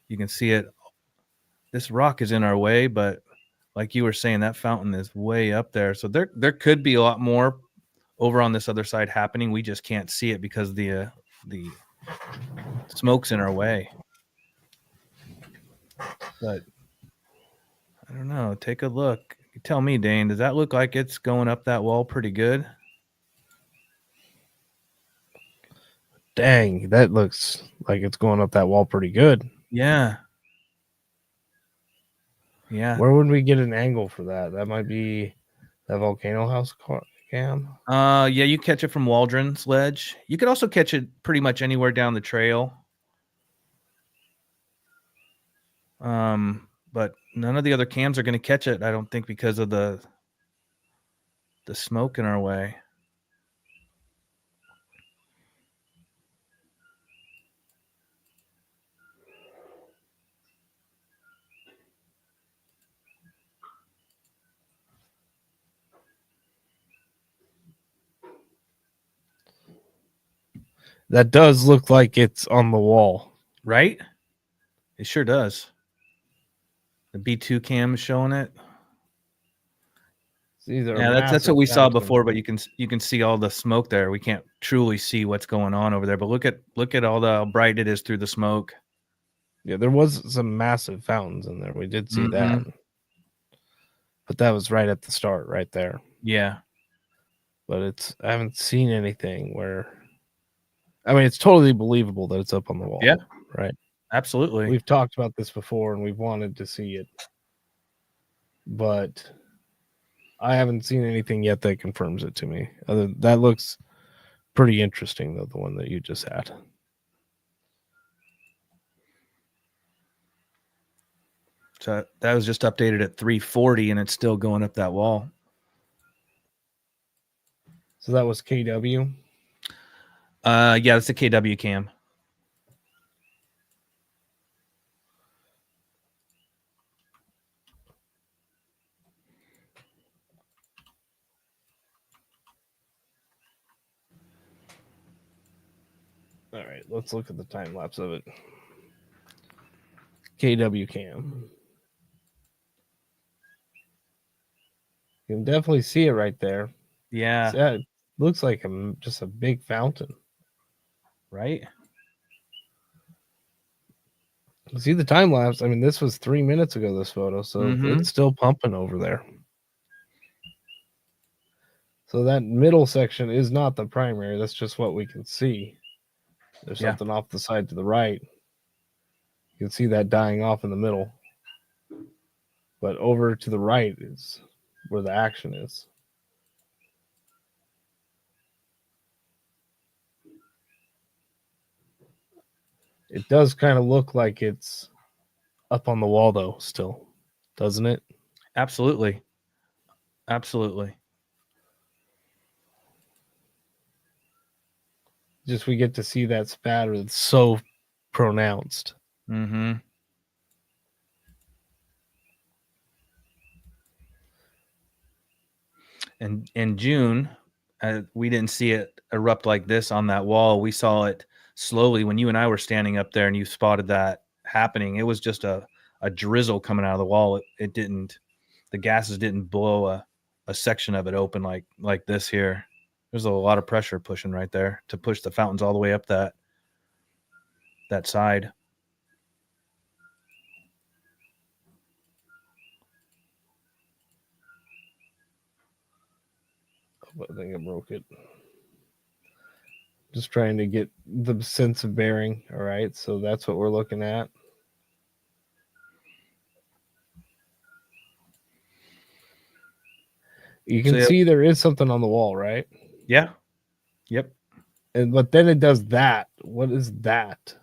You can see it. This rock is in our way, but like you were saying, that fountain is way up there. So there could be a lot more over on this other side happening. We just can't see it because the smoke's in our way. But I don't know. Take a look. You tell me, Dane, does that look like it's going up that wall pretty good? Dang, that looks like it's going up that wall pretty good. Yeah. Yeah. Where would we get an angle for that? That might be that volcano house cam. Yeah, you catch it from Waldron's Ledge. You could also catch it pretty much anywhere down the trail. But none of the other cams are going to catch it, I don't think, because of the smoke in our way. That does look like it's on the wall. Right? It sure does. The B2 cam is showing it. These are Yeah, that's what massive we saw fountains. before, but you can see all the smoke there. We can't truly see what's going on over there, but look at all the how bright it is through the smoke. Yeah, there was some massive fountains in there. We did see that. But that was right at the start, right there. Yeah. But I haven't seen anything where, I mean, it's totally believable that it's up on the wall. Yeah. Right. Absolutely. We've talked about this before and we've wanted to see it. But I haven't seen anything yet that confirms it to me. That looks pretty interesting, though, the one that you just had. So that was just updated at 3:40, and it's still going up that wall. So that was KW? Yeah, it's a KW cam. All right, let's look at the time lapse of it. KW cam. You can definitely see it right there. Yeah. It looks like just a big fountain. Right? See the time lapse? I mean, this was 3 minutes ago, this photo, so it's still pumping over there. So that middle section is not the primary. That's just what we can see. There's something off the side to the right. You can see that dying off in the middle. But over to the right is where the action is. It does kind of look like it's up on the wall, though, still, doesn't it? Absolutely. Absolutely. Just we get to see that spatter that's so pronounced. Mm-hmm. And in June, we didn't see it erupt like this on that wall. We saw it slowly when you and I were standing up there and you spotted that happening. It was just a drizzle coming out of the wall. The gases didn't blow a section of it open like this here. There's a lot of pressure pushing right there to push the fountains all the way up that side. I think I broke it. Just trying to get the sense of bearing. All right, so that's what we're looking at. You can see there is something on the wall, right? Yeah. Yep. But then it does that. What is that?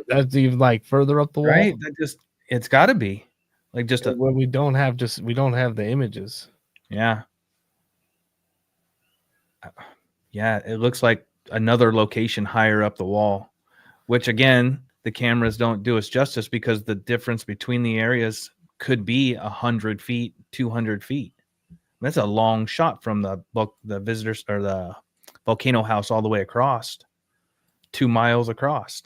That's even like further up the wall, right? It's got to be like just when we don't have the images. Yeah. Yeah, it looks like another location higher up the wall, which again, the cameras don't do us justice because the difference between the areas could be 100 feet, 200 feet. That's a long shot from the visitors or the volcano house all the way across, 2 miles across.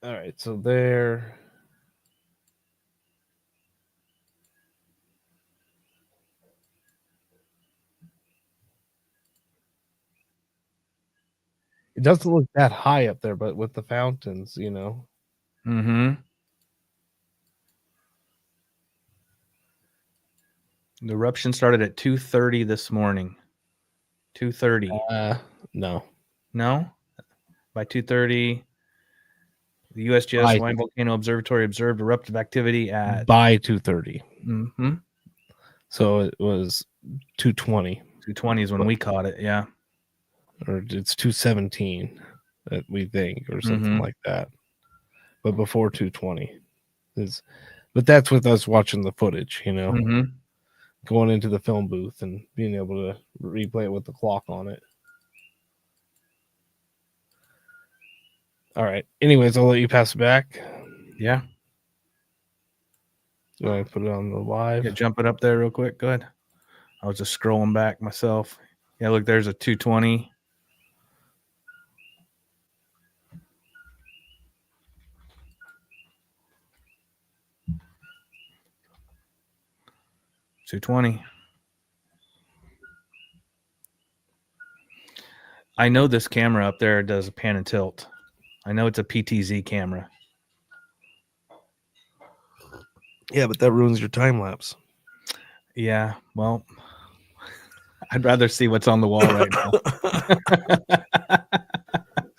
All right, so there. It doesn't look that high up there, but with the fountains, you know. Mm-hmm. The eruption started at 2:30 this morning. 2:30. No. No? By 2:30, the USGS Hawaiian Volcano Observatory observed eruptive activity at by 2:30. Mm-hmm. So it was 2:20. 2:20 is when we caught it, yeah. Or it's 2:17 that we think, or something like that. But before 2:20 but that's with us watching the footage, you know. Going into the film booth and being able to replay it with the clock on it. All right. Anyways, I'll let you pass it back. Yeah. Do I put it on the live? Yeah, jump it up there real quick. Go ahead. I was just scrolling back myself. Yeah, look, there's a 220. I know this camera up there does a pan and tilt. I know it's a PTZ camera. Yeah, but that ruins your time lapse. Yeah, well, I'd rather see what's on the wall right now.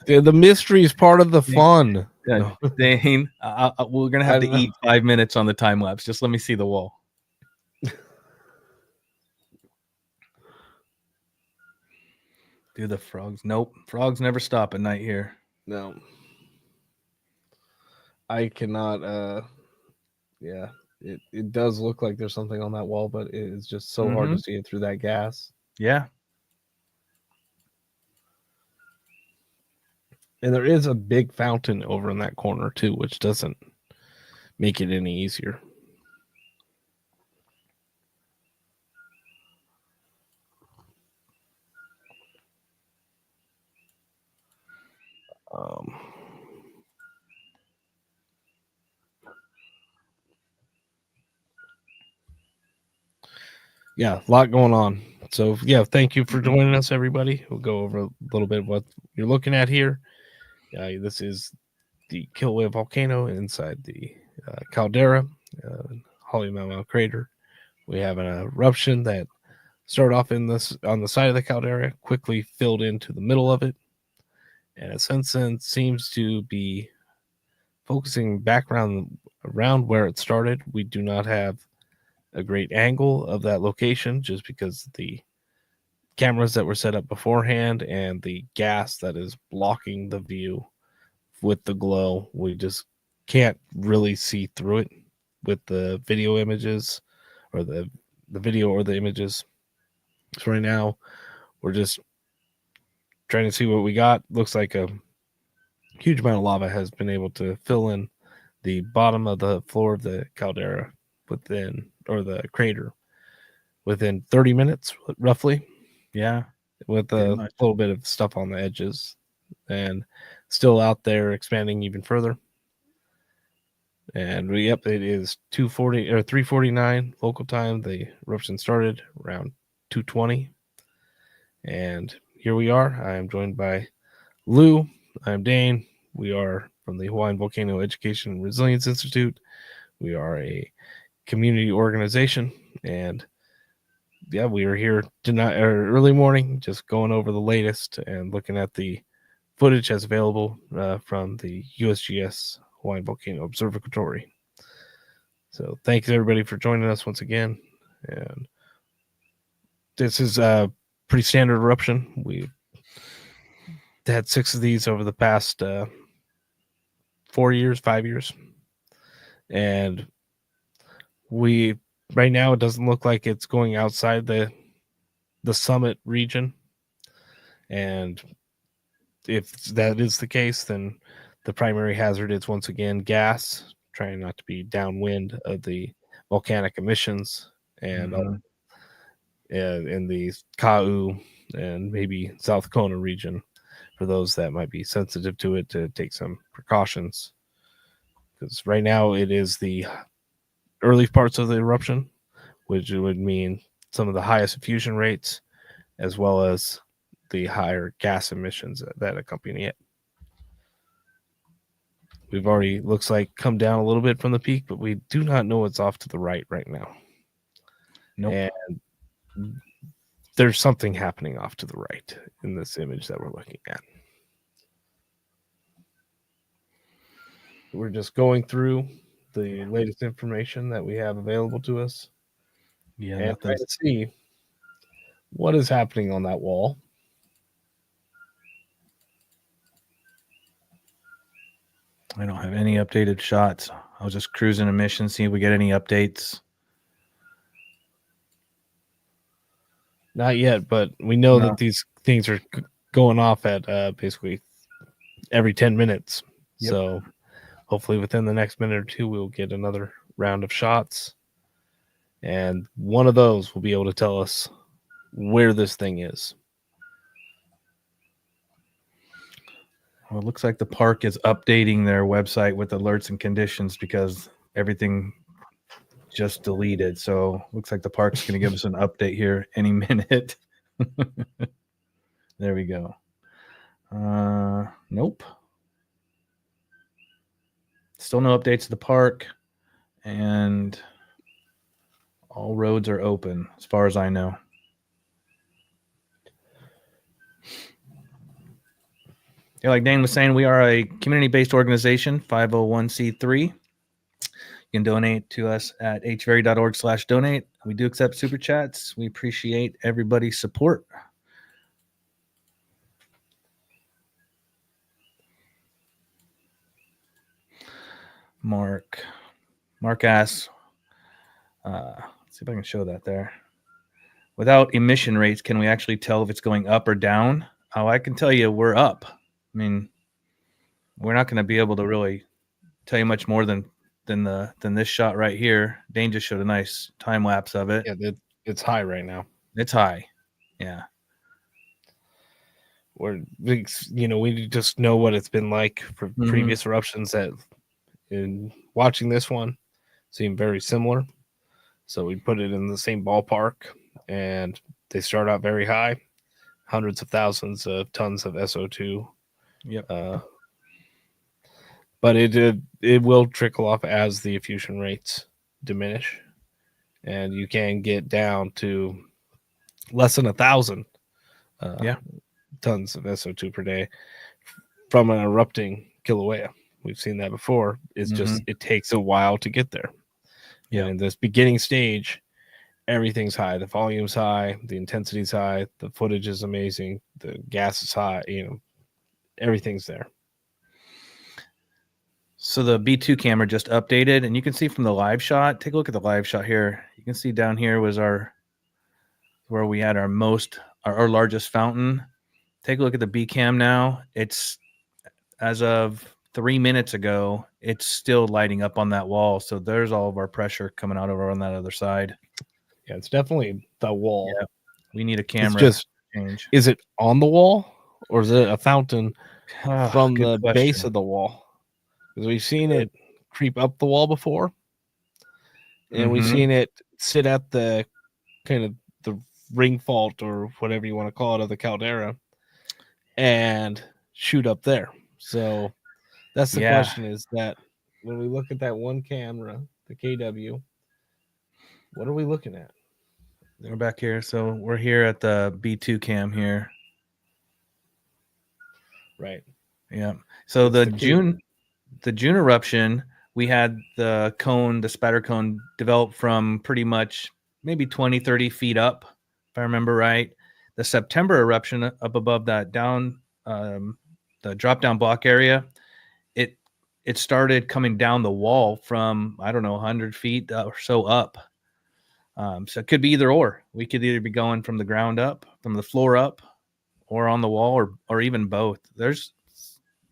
Yeah, the mystery is part of the fun. Yeah, Dane, we're gonna have to eat 5 minutes on the time lapse. Just let me see the wall. Do the frogs? Nope, frogs never stop at night here. No, I cannot. Yeah, it does look like there's something on that wall, but it is just so hard to see it through that gas. Yeah. And there is a big fountain over in that corner too, which doesn't make it any easier. Yeah, a lot going on. So yeah, thank you for joining us, everybody. We'll go over a little bit what you're looking at here. This is the Kilauea volcano inside the Caldera, Halemaʻumaʻu crater. We have an eruption that started off on the side of the caldera, quickly filled into the middle of it, and it since then seems to be focusing back around where it started. We do not have a great angle of that location just because the cameras that were set up beforehand and the gas that is blocking the view with the glow, we just can't really see through it with the video images or the video or the images. So right now we're just trying to see what we got. Looks like a huge amount of lava has been able to fill in the bottom of the floor of the caldera or the crater within 30 minutes roughly. Yeah, with a little bit of stuff on the edges, and still out there expanding even further. And it is 2:40 or 3:49 local time. The eruption started around 2:20, and here we are. I am joined by Lou. I'm Dane. We are from the Hawaiian Volcano Education and Resilience Institute. We are a community organization, and yeah, we are here tonight or early morning, just going over the latest and looking at the footage as available from the USGS Hawaiian Volcano Observatory. So thanks everybody for joining us once again. And this is a pretty standard eruption. We've had 6 of these over the past 5 years. And right now it doesn't look like it's going outside the summit region. And if that is the case, then the primary hazard is once again gas, trying not to be downwind of the volcanic emissions and in the Kau and maybe South Kona region for those that might be sensitive to it to take some precautions. Because right now it is the early parts of the eruption, which would mean some of the highest diffusion rates as well as the higher gas emissions that accompany it. We've already, looks like, come down a little bit from the peak, but we do not know what's off to the right now. Nope. And there's something happening off to the right in this image that we're looking at. We're just going through the latest information that we have available to us. Yeah, and trying to see what is happening on that wall. I don't have any updated shots. I was just cruising a mission, see if we get any updates. Not yet, but we know that these things are going off at basically every 10 minutes. Yep. So hopefully within the next minute or two, we'll get another round of shots. And one of those will be able to tell us where this thing is. Well, it looks like the park is updating their website with alerts and conditions because everything just deleted. So looks like the park's going to give us an update here any minute. There we go. Nope. Still no updates to the park, and all roads are open as far as I know. Yeah, like Dan was saying, we are a community-based organization, 501c3. You can donate to us at hvari.org/donate. We do accept super chats. We appreciate everybody's support. Mark asks, let's see if I can show that there. Without emission rates, can we actually tell if it's going up or down? Oh, I can tell you we're up. I mean, we're not going to be able to really tell you much more than this shot right here. Dane just showed a nice time lapse of it. Yeah, it's high right now. It's high. Yeah. We just know what it's been like for previous eruptions that in watching this one seem very similar. So we put it in the same ballpark, and they start out very high, hundreds of thousands of tons of SO2. Yep. But it will trickle off as the effusion rates diminish, and you can get down to less than 1,000 tons of SO2 per day from an erupting Kilauea. We've seen that before. It's just it takes a while to get there. Yeah, in this beginning stage, everything's high. The volume's high, the intensity's high, the footage is amazing, the gas is high. Everything's there. So the B2 camera just updated, and you can see from the live shot. Take a look at the live shot here. You can see down here was where we had our largest fountain. Take a look at the B cam now. It's as of 3 minutes ago, it's still lighting up on that wall. So there's all of our pressure coming out over on that other side. Yeah, it's definitely the wall. Yeah. We need a camera. It's just change. Is it on the wall, or is it a fountain from the base of the wall? Because we've seen it creep up the wall before, and we've seen it sit at the kind of the ring fault or whatever you want to call it of the Caldera and shoot up there. So that's the question, is that when we look at that one camera, the KW, what are we looking at? We're back here. So we're here at the B2 cam here. Right. Yeah. So the June eruption, we had the spatter cone develop from pretty much maybe 20, 30 feet up, if I remember right. The September eruption up above that the drop down block area, it started coming down the wall from, I don't know, 100 feet or so up. So it could be either or. We could either be going from the ground up, from the floor up, or on the wall, or even both. It's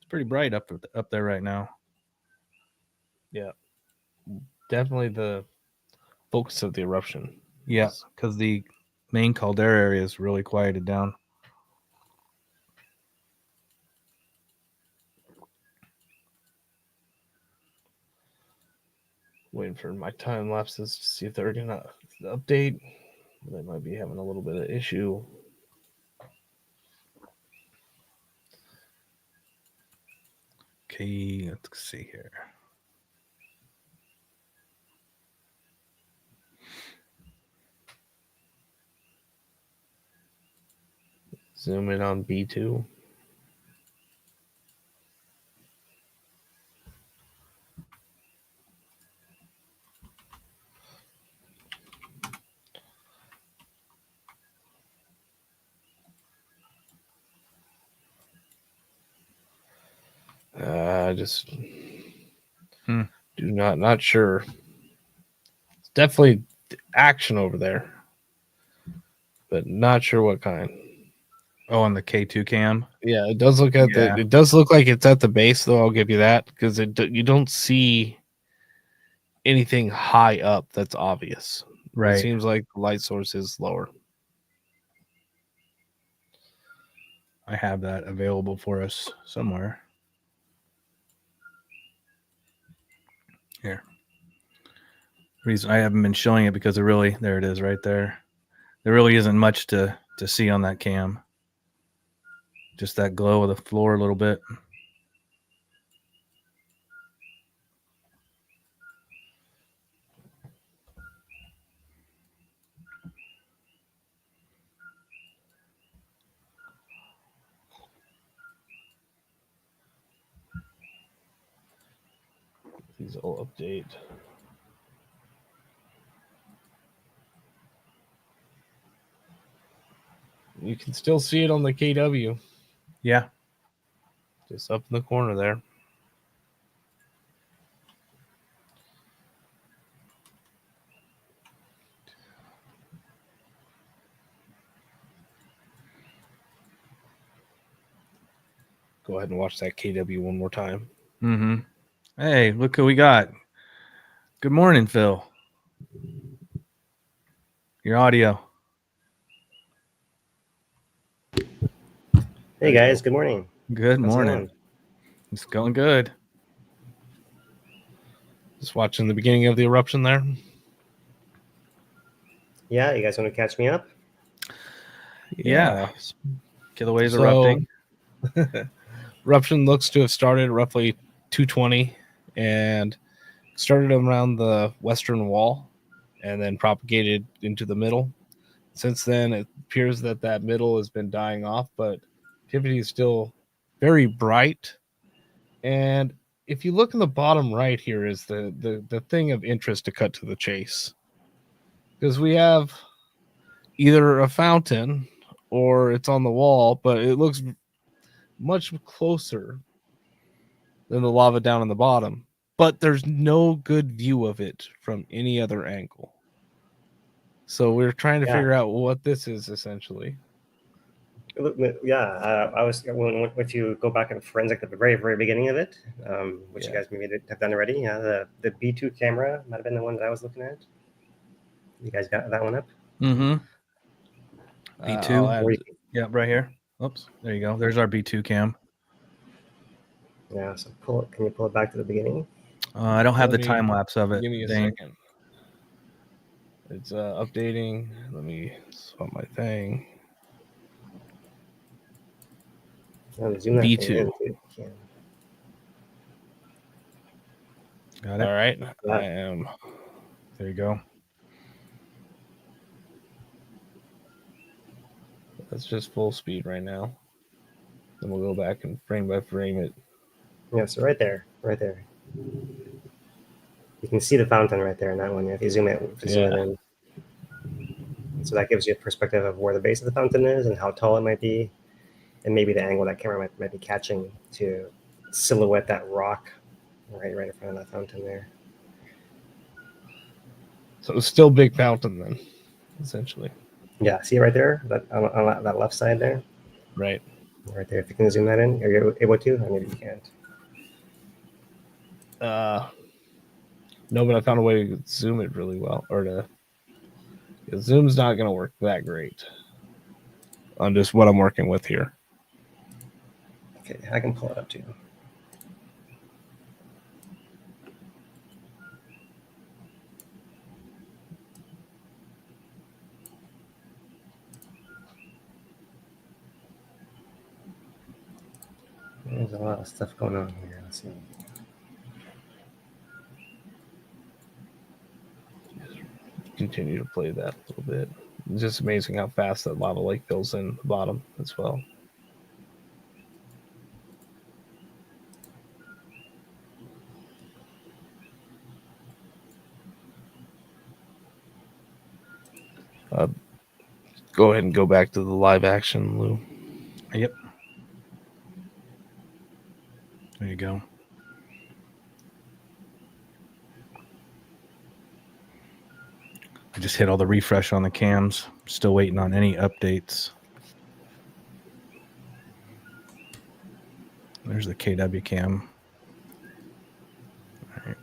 pretty bright up there right now. Yeah, definitely the focus of the eruption. Yeah, because the main Caldera area is really quieted down. Waiting for my time lapses to see if they're going to update. They might be having a little bit of issue. Okay, let's see here. Zoom in on B2. Just not sure. It's definitely action over there, but not sure what kind. Oh, on the K2 cam. Yeah, it does look it does look like it's at the base, though. I'll give you that, because you don't see anything high up that's obvious. Right. It seems like the light source is lower. I have that available for us somewhere. Here. Reason I haven't been showing it because there it is right there. There really isn't much to see on that cam. Just that glow of the floor a little bit. These will update. You can still see it on the KW. Yeah. Just up in the corner there. Go ahead and watch that KW one more time. Mm-hmm. Hey, look who we got. Good morning, Phil. Your audio. Hey guys, good morning. Good How's it morning. going? It's going good. Just watching the beginning of the eruption there. Yeah, you guys want to catch me up? Yeah. Kilauea's So- erupting. Eruption looks to have started roughly 220 and started around the western wall and then propagated into the middle. Since then, it appears that that middle has been dying off, but activity is still very bright. And if you look in the bottom right here is the thing of interest to cut to the chase. Because we have either a fountain or it's on the wall, but it looks much closer than the lava down in the bottom. But there's no good view of it from any other angle. So we're trying to figure out what this is essentially. Yeah, I was if you go back and forensic at the very, very beginning of it, which you guys maybe have done already. Yeah, the B2 camera might have been the one that I was looking at. You guys got that one up? Mm-hmm. I'll B2. Yeah, right here. Oops. There you go. There's our B2 cam. Yeah, so can you pull it back to the beginning? I don't have the time lapse of it. Give me a Dang. second. It's updating. Let me swap my thing. Zoom that thing B2. in, too. Yeah. Got it. All right. Yeah. I am. There you go. That's just full speed right now. Then we'll go back and frame by frame it. Yeah, so right there. You can see the fountain right there in that one. If you zoom it in. So that gives you a perspective of where the base of the fountain is and how tall it might be, and maybe the angle that camera might be catching to silhouette that rock right in front of that fountain there. So it's still big fountain then, essentially. Yeah, see it right there, that on that left side there, Right. right there. If you can zoom that in, are you able to? Or maybe you can't. No, but I found a way to zoom it really well, or to. Zoom's not going to work that great on just what I'm working with here. Okay, I can pull it up too. There's a lot of stuff going on here. Let's see. Continue to play that a little bit. It's just amazing how fast that lava lake fills in the bottom as well. Go ahead and go back to the live action, Lou. Yep. There you go. I just hit all the refresh on the cams. Still waiting on any updates. There's the KW cam. All right.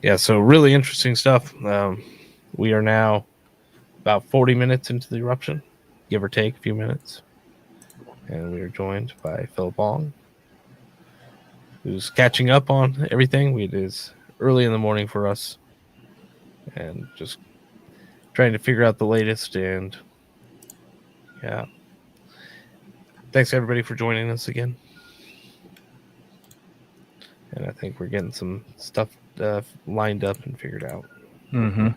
Yeah, so really interesting stuff. We are now about 40 minutes into the eruption, give or take a few minutes. And we are joined by Philip Long, who's catching up on everything. It is early in the morning for us and just trying to figure out the latest. And yeah, thanks everybody for joining us again. And I think we're getting some stuff lined up and figured out. Mm-hmm.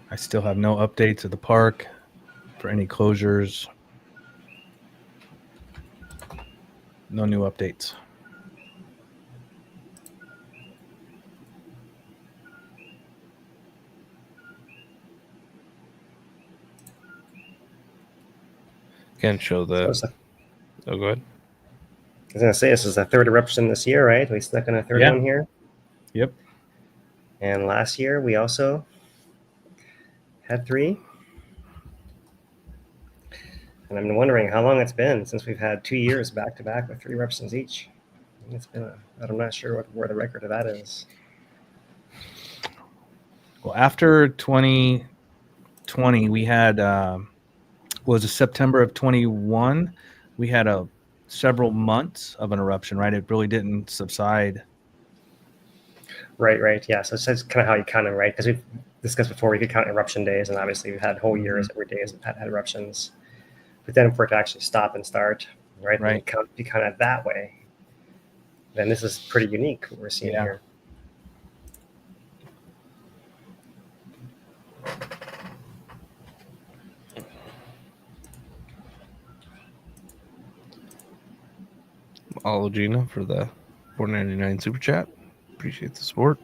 I still have no updates at the park for any closures. No new updates. Can't show the. Oh, go ahead. I was going to say, this is the third eruption this year, right? We snuck in a third one here. Yep. And last year, we also had 3. And I'm wondering how long it's been since we've had 2 years back-to-back with 3 eruptions each. It's been I'm not sure where the record of that is. Well, after 2020, we had, was it September of 21? We had several months of an eruption, right? It really didn't subside. Right. Yeah. So it's kind of how you count them, right? Because we've discussed before, we could count eruption days, and obviously we've had whole years every day have had eruptions. But then for it to actually stop and start, right? Right. If you count it that way, then this is pretty unique what we're seeing here. All Gina for the $4.99 super chat. Appreciate the support.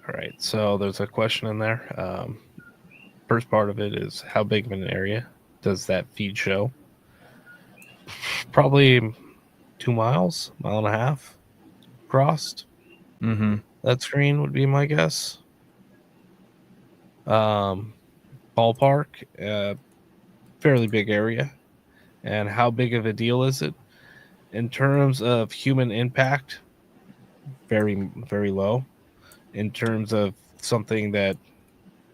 All right, so there's a question in there. First part of it is, how big of an area does that feed show? Probably 2 miles, 1.5 miles crossed. Mm-hmm. That screen would be my guess. Ballpark, fairly big area. And how big of a deal is it? In terms of human impact, very, very low. In terms of something that,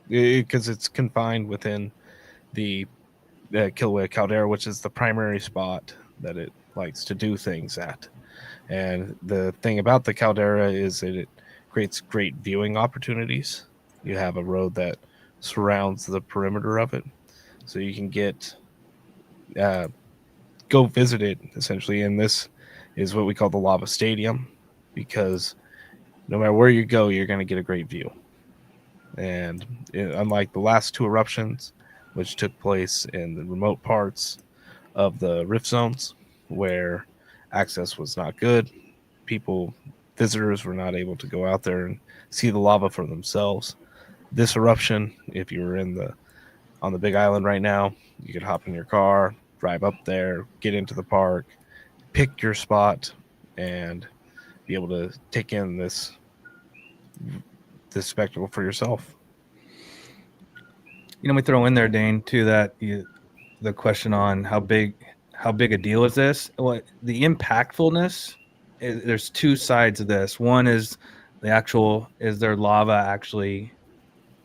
because it's confined within the Kilauea Caldera, which is the primary spot that it likes to do things at. And the thing about the Caldera is that it creates great viewing opportunities. You have a road that surrounds the perimeter of it, so you can go visit it essentially. And this is what we call the lava stadium, because no matter where you go, you're going to get a great view. And unlike the last 2 eruptions, which took place in the remote parts of the rift zones where access was not good, visitors were not able to go out there and see the lava for themselves. This eruption, if you were on the Big Island right now, you could hop in your car, drive up there, get into the park, pick your spot, and be able to take in this spectacle for yourself. We throw in there, Dane, too, that the question on how big a deal is this? Well, the impactfulness, there's 2 sides of this. One is is there lava actually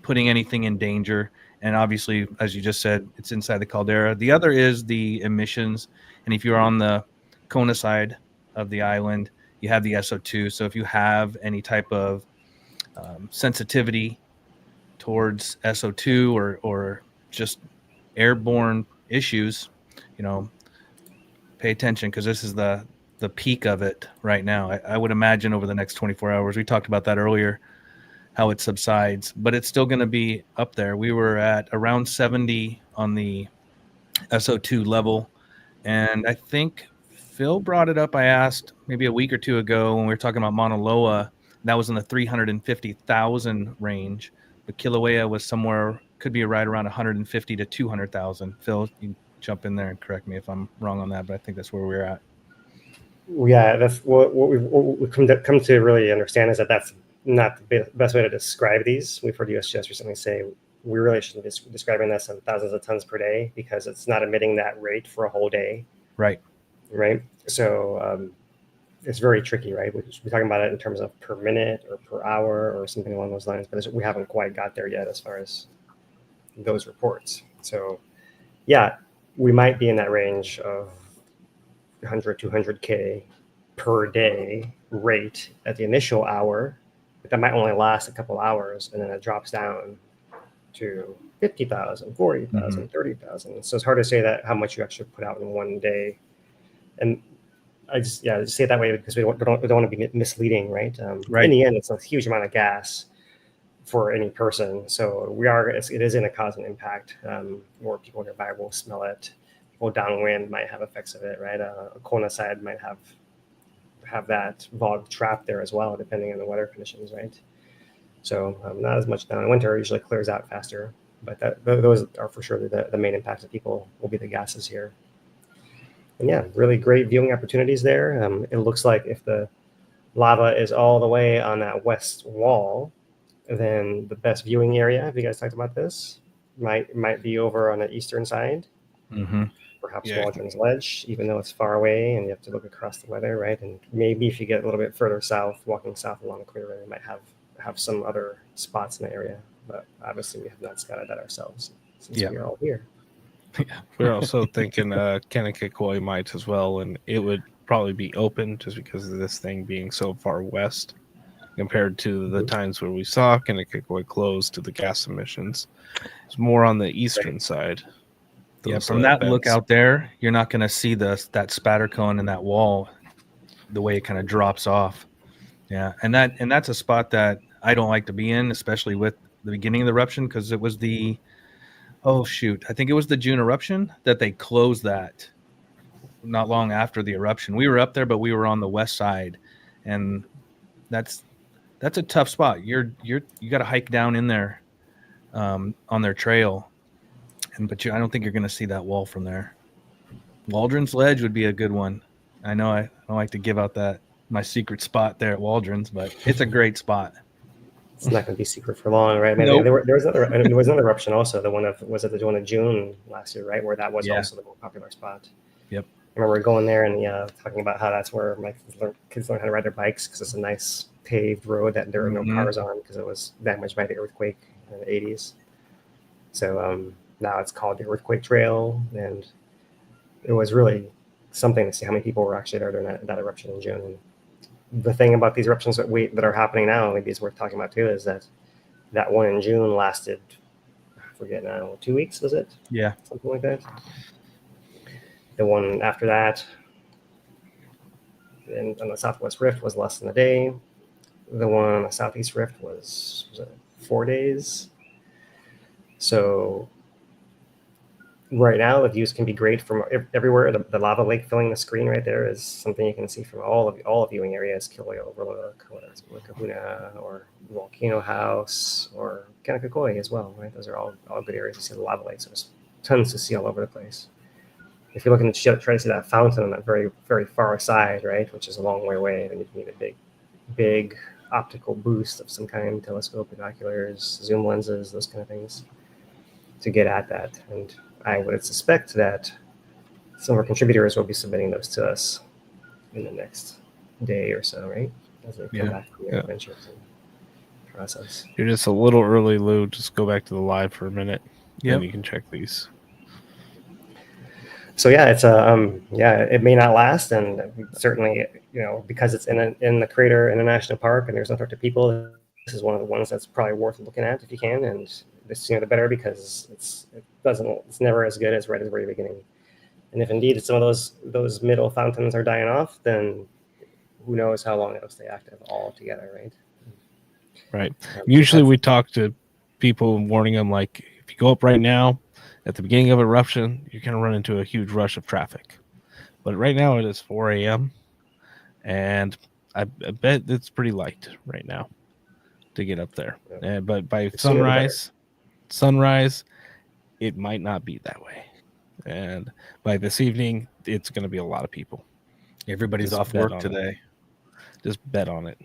putting anything in danger? And obviously, as you just said, it's inside the caldera. The other is the emissions. And if you're on the Kona side of the island, you have the SO2. So if you have any type of sensitivity towards SO2 or just airborne issues, pay attention, because this is the peak of it right now. I would imagine over the next 24 hours, we talked about that earlier, how it subsides, but it's still going to be up there. We were at around 70 on the SO2 level. And I think Phil brought it up. I asked maybe a week or two ago when we were talking about Mauna Loa. That was in the 350,000 range. But Kilauea was somewhere, could be right around 150 to 200,000. Phil, you can jump in there and correct me if I'm wrong on that, but I think that's where we're at. Yeah, that's what we've come to really understand is that that's not the best way to describe these. We've heard USGS recently say we really shouldn't be describing this in thousands of tons per day because it's not emitting that rate for a whole day. Right. So it's very tricky, right? We're talking about it in terms of per minute or per hour or something along those lines, but we haven't quite got there yet as far as those reports. So yeah, we might be in that range of 100, 200K per day rate at the initial hour, but that might only last a couple hours and then it drops down to 50,000, 40,000, 30,000. So it's hard to say that how much you actually put out in one day. And I just say it that way because we don't want to be misleading, right? Right. In the end, it's a huge amount of gas for any person. So it is in a cause and impact, or people nearby will smell it. People downwind might have effects of it, right? A Kona side might have that fog trapped there as well, depending on the weather conditions, right? So not as much down in winter, usually clears out faster, but those are for sure the main impacts of people will be the gases here. And yeah, really great viewing opportunities there. It looks like if the lava is all the way on that west wall, then the best viewing area, have you guys talked about this, might be over on the eastern side. Perhaps Waldron's Ledge, even though it's far away and you have to look across the weather, right? And maybe if you get a little bit further south, walking south along the crater, you might have some other spots in the area. But obviously, we have not scouted that ourselves since we are all here. Yeah, we're also thinking Kanakikoi might as well, and it would probably be open just because of this thing being so far west compared to the times where we saw Kanakikoi closed to the gas emissions. It's more on the eastern side. From that look out there, you're not going to see that spatter cone in that wall, the way it kind of drops off. Yeah, and that's a spot that I don't like to be in, especially with the beginning of the eruption, because it was I think it was the June eruption that they closed that not long after the eruption. We were up there, but we were on the west side, and that's a tough spot. You got to hike down in there on their trail. But I don't think you're going to see that wall from there. Waldron's Ledge would be a good one. I know I don't like to give out my secret spot there at Waldron's, but it's a great spot. It's not going to be secret for long, right? Nope. There was another eruption also. The one was at the one in June last year, right? Where that was also the more popular spot. Yep. I remember going there and talking about how that's where my kids learn how to ride their bikes because it's a nice paved road that there are no cars on because it was damaged by the earthquake in the 80s. So now it's called the Earthquake Trail, and it was really something to see how many people were actually there during that eruption in June. And the thing about these eruptions that are happening now, maybe it's worth talking about too, is that one in June lasted, I forget now, 2 weeks, was it? Yeah. Something like that. The one after that, on the Southwest Rift, was less than a day. The one on the Southeast Rift was 4 days. So right now, the views can be great from everywhere. The lava lake filling the screen right there is something you can see from all viewing areas: Kilauea Overlook, Kahuna, or Volcano House, or Kanakikoi as well. Right, those are all good areas to see the lava lake. So there's tons to see all over the place. If you're looking to try to see that fountain on that very, very far side, right, which is a long way away, then you need a big optical boost of some kind, telescope, binoculars, zoom lenses, those kind of things, to get at that. And I would suspect that some of our contributors will be submitting those to us in the next day or so, right? As they come back from their adventures and process. You're just a little early, Lou. Just go back to the live for a minute. Yeah, and you can check these. So yeah, it's it may not last, and certainly, because it's in the Crater in the national park, and there's no threat to people. This is one of the ones that's probably worth looking at if you can, and the sooner the better, because it's never as good as right at the very beginning. And if indeed some of those middle fountains are dying off, then who knows how long it'll stay active altogether, right? Right. Usually we talk to people warning them, like, if if you go up right now, at the beginning of eruption, you're going to run into a huge rush of traffic. But right now it is 4 a.m. and I bet it's pretty light right now to get up there. But by sunrise, it might not be that way. And by this evening, it's going to be a lot of people. Everybody's Just off bet work on today. Just bet on it.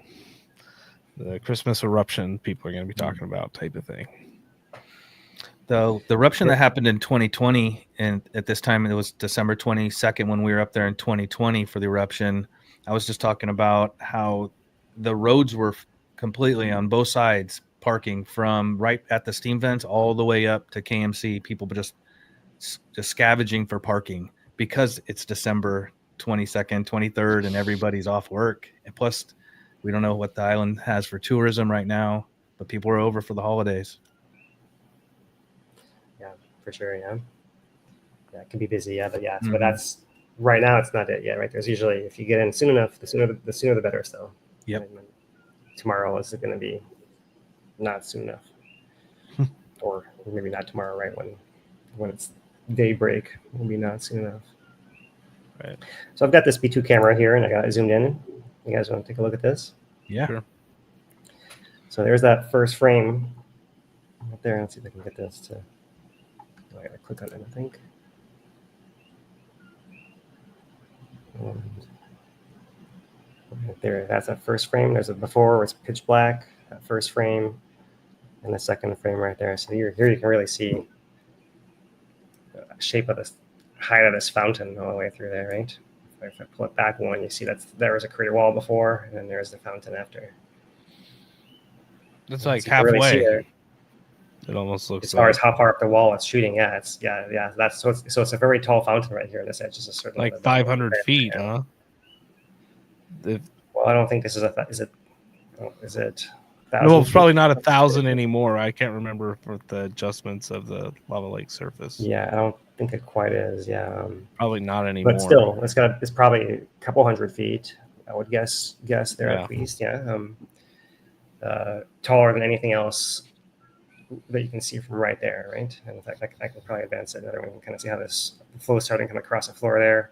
The Christmas eruption people are going to be talking about type of thing. The eruption that happened in 2020, and at this time it was December 22nd when we were up there in 2020 for the eruption. I was just talking about how the roads were completely on both sides, parking from right at the steam vents all the way up to KMC. People just scavenging for parking because it's December 22nd, 23rd, and everybody's off work. And plus, we don't know what the island has for tourism right now, but people are over for the holidays. Yeah, for sure. Yeah, it can be busy. Yeah, but that's right now. It's not it yet, right? There's usually, if you get in soon enough, the sooner the better. So yep. Right? Tomorrow is going to be not soon enough, or maybe not tomorrow, right? When it's daybreak, will be not soon enough. Right. So I've got this B2 camera here, and I got it zoomed in. You guys want to take a look at this? Yeah. Sure. So there's that first frame right there. Let's see if I can get this to. I gotta click on it, I think. And right there, that's that first frame. There's a before where it's pitch black. That first frame, and the second frame right there. So here you can really see the shape of this, height of this fountain all the way through there, right? If I pull it back one, you see there was a crater wall before, and then there's the fountain after. It's like so you can really see halfway. there. It almost looks As far like, as how far up the wall it's shooting, that's so it's a very tall fountain right here. This edge is a certain like 500 feet, huh? Well, I don't think this is is it. No, it's probably not 1,000 anymore. I can't remember with the adjustments of the lava lake surface. Yeah, I don't think it quite is. Yeah, probably not anymore. But still, it's probably a couple hundred feet. I would guess there at least. Yeah, taller than anything else that you can see from right there, right? And in fact, I can probably advance it another one. You can kind of see how this flow is starting to come across the floor there,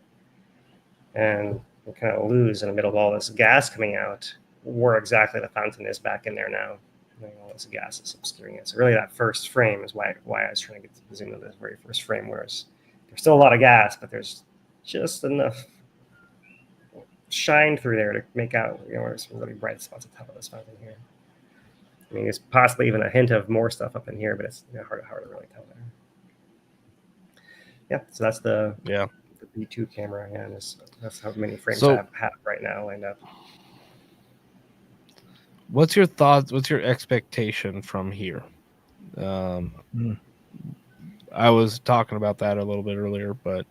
and you kind of lose in the middle of all this gas coming out where exactly the fountain is back in there now. All this gas is obscuring it. So really, that first frame is why I was trying to get to zoom into this very first frame, whereas there's still a lot of gas, but there's just enough shine through there to make out, there's some really bright spots at the top of this fountain here. I mean, there's possibly even a hint of more stuff up in here, but it's hard to really tell there. Yeah, so that's the B2 camera, and that's how many frames I have right now lined up. What's your thoughts? What's your expectation from here? I was talking about that a little bit earlier, but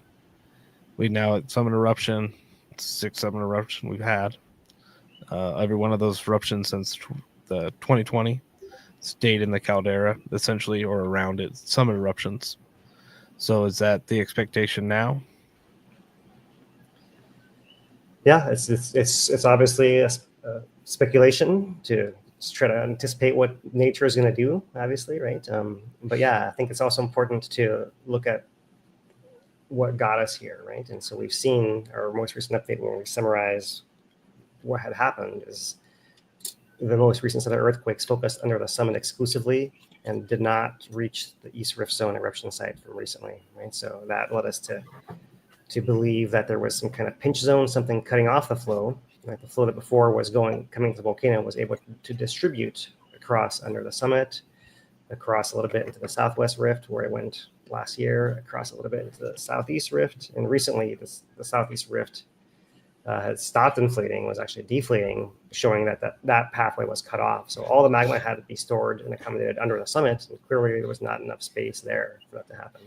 we now at Summit Eruption, 6-7 eruption we've had. Every one of those eruptions since the 2020 stayed in the Caldera, essentially, or around it. Summit eruptions. So is that the expectation now? Yeah, it's obviously a speculation to try to anticipate what nature is going to do, obviously, right? But yeah, I think it's also important to look at what got us here, right? And so we've seen our most recent update when we summarize what had happened is the most recent set of earthquakes focused under the summit exclusively and did not reach the East Rift Zone eruption site from recently, right? So that led us to believe that there was some kind of pinch zone, something cutting off the flow. Right? The flow that before was coming to the volcano was able to distribute across under the summit, across a little bit into the Southwest Rift where it went last year, across a little bit into the Southeast Rift, and recently the Southeast Rift had stopped inflating, was actually deflating, showing that pathway was cut off. So all the magma had to be stored and accommodated under the summit, and clearly there was not enough space there for that to happen.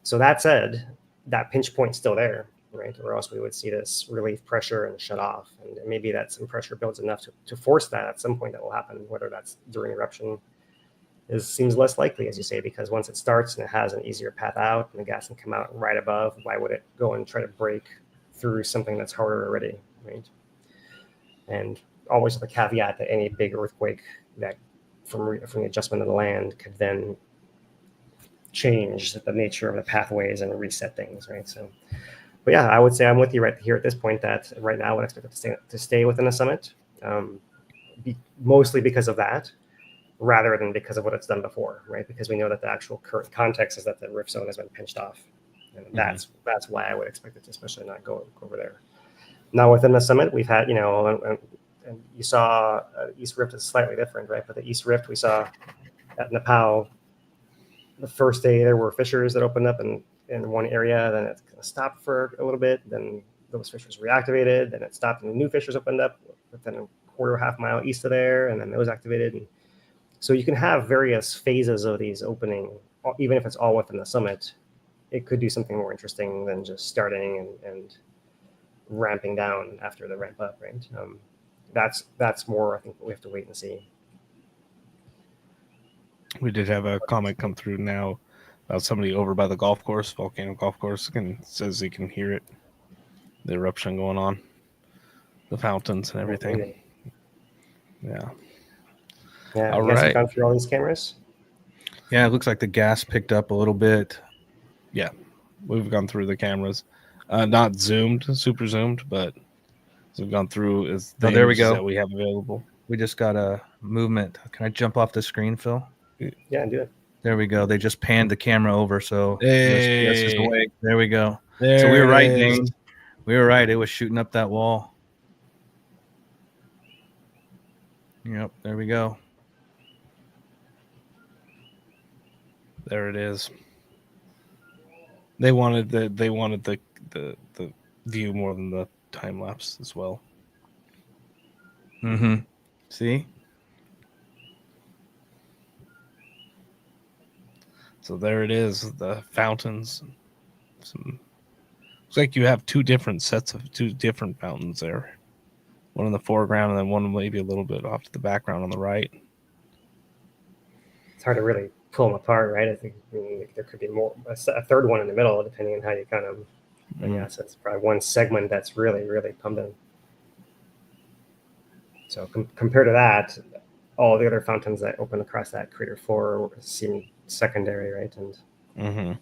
So that said, that pinch point's still there, right? Or else we would see this relief pressure and shut off. And maybe that some pressure builds enough to force that at some point that will happen, whether that's during eruption seems less likely, as you say, because once it starts and it has an easier path out and the gas can come out right above, why would it go and try to break through something that's harder already, right? And always with the caveat that any big earthquake that from the adjustment of the land could then change the nature of the pathways and reset things, right? So, but yeah, I would say I'm with you right here at this point that right now I would expect it to stay within the summit, mostly because of that, rather than because of what it's done before, right? Because we know that the actual current context is that the rift zone has been pinched off, and that's why I would expect it to especially not go over there. Now within the summit, we've had, and you saw East Rift is slightly different, right? But the East Rift we saw at Nepal, the first day there were fissures that opened up in one area, then it kind of stopped for a little bit, then those fissures reactivated, then it stopped and the new fissures opened up within a quarter, half mile east of there, and then those activated. And so you can have various phases of these opening, even if it's all within the summit. It could do something more interesting than just starting and ramping down after the ramp up, right? That's more, I think, we have to wait and see. We did have a comment come through now about somebody over by the golf course, volcano golf course, says he can hear it, the eruption going on, the fountains and everything. Yeah. Yeah. All you guys have right. gone through all these cameras? Yeah, it looks like the gas picked up a little bit. Yeah, we've gone through the cameras, not super zoomed, but we've gone through the there we images go. that we have available. We just got a movement. Can I jump off the screen, Phil? Yeah, do it. There we go. They just panned the camera over, so Hey. USGS is awake. There we go. There so we were right, it is. Dane. We were right. It was shooting up that wall. Yep, there we go. There it is. They wanted the view more than the time lapse as well. Mm-hmm. See? So there it is, the fountains. Looks like you have two different fountains there. One in the foreground and then one maybe a little bit off to the background on the right. It's hard to really pull them apart, right? I think there could be a third one in the middle, depending on how you kind of. But yeah, so it's probably one segment that's really, really pumping. So compared to that, all the other fountains that open across that crater floor seem secondary, right? And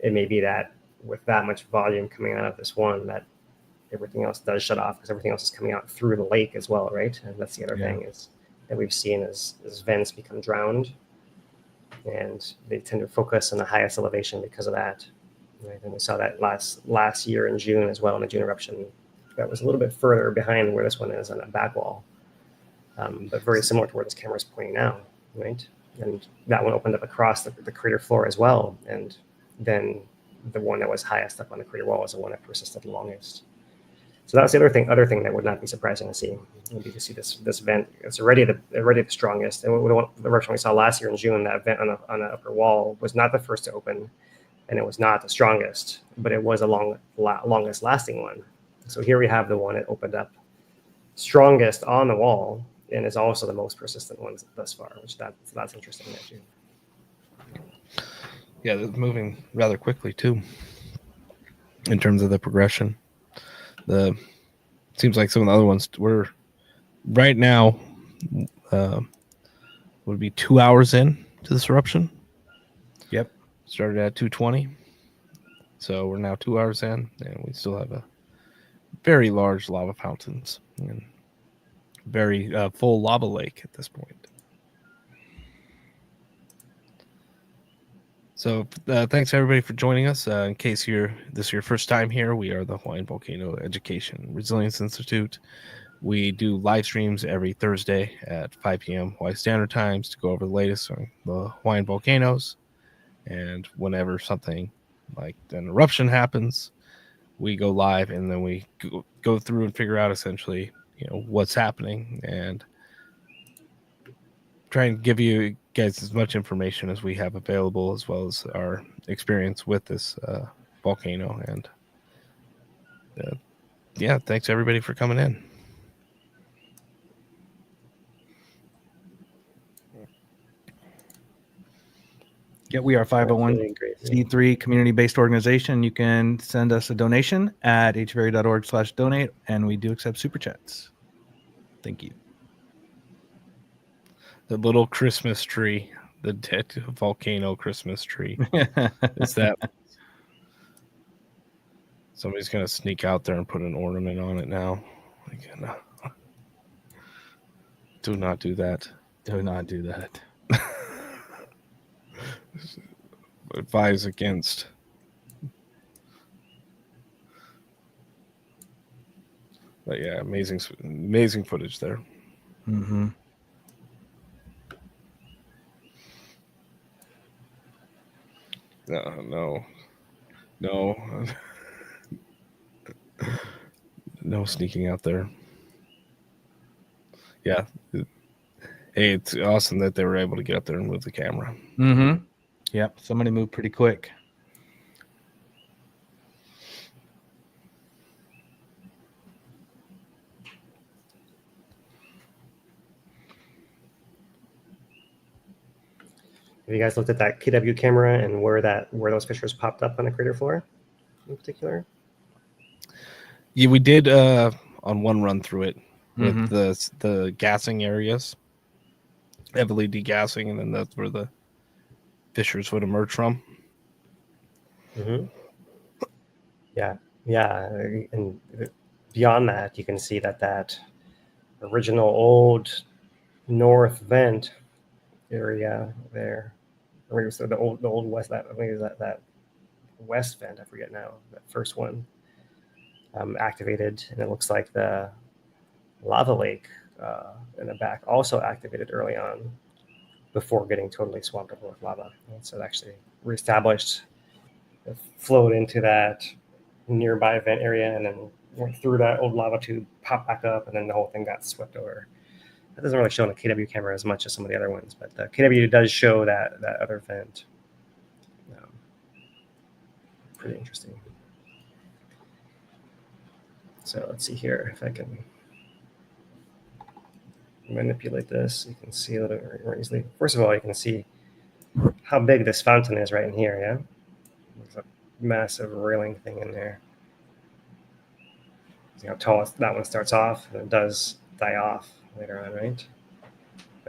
it may be that with that much volume coming out of this one, that everything else does shut off because everything else is coming out through the lake as well, right? And that's the other thing is that we've seen is vents become drowned, and they tend to focus on the highest elevation because of that. Right? And we saw that last year in June as well, in the June eruption. That was a little bit further behind where this one is on that back wall, but very similar to where this camera is pointing now, right? And that one opened up across the crater floor as well, and then the one that was highest up on the crater wall was the one that persisted the longest. So that's the other thing that would not be surprising to see. Would be to see this vent. It's already the strongest. And the eruption we saw last year in June, that vent on the upper wall was not the first to open, and it was not the strongest, but it was a longest lasting one. So here we have the one that opened up strongest on the wall, and is also the most persistent one thus far, which that's interesting there too. Yeah, they're moving rather quickly too, in terms of the progression. Seems like some of the other ones were right now would be 2 hours in to this eruption. Yep. Started at 2:20. So we're now 2 hours in, and we still have a very large lava fountains and very full lava lake at this point. So thanks everybody for joining us. In case this is your first time here, we are the Hawaiian Volcano Education Resilience Institute. We do live streams every Thursday at 5 p.m. Hawaii Standard Times to go over the latest on the Hawaiian volcanoes. And whenever something like an eruption happens, we go live and then we go through and figure out essentially, what's happening and try and give you guys as much information as we have available, as well as our experience with this volcano. And thanks everybody for coming in. Yeah, we are 501c3 community-based organization. You can send us a donation at hvari.org/donate, and we do accept super chats. Thank you. The little Christmas tree The dead volcano Christmas tree. Is that somebody's gonna sneak out there and put an ornament on it now? Like, do not do that. Do not do that. Advise against. But yeah, amazing footage there. Mm-hmm. No. No sneaking out there. Yeah. Hey, it's awesome that they were able to get up there and move the camera. Mm-hmm. Yep. Somebody moved pretty quick. Have you guys looked at that KW camera and where those fissures popped up on the crater floor in particular? Yeah, we did on one run through it with the gassing areas, heavily degassing, and then that's where the fissures would emerge from. Mm-hmm. Yeah, and beyond that, you can see that original old north vent area there, or maybe it was the old west. Maybe it was that west vent. I forget now. That first one activated, and it looks like the lava lake in the back also activated early on before getting totally swamped up with lava. And so it actually reestablished, it flowed into that nearby vent area and then went through that old lava tube, popped back up, and then the whole thing got swept over. That doesn't really show on the KW camera as much as some of the other ones, but the KW does show that other vent. Pretty interesting. So let's see here if I can manipulate this. You can see a little more easily. First of all, you can see how big this fountain is right in here. Yeah, there's a massive railing thing in there. See how tall that one starts off, and it does die off later on, right?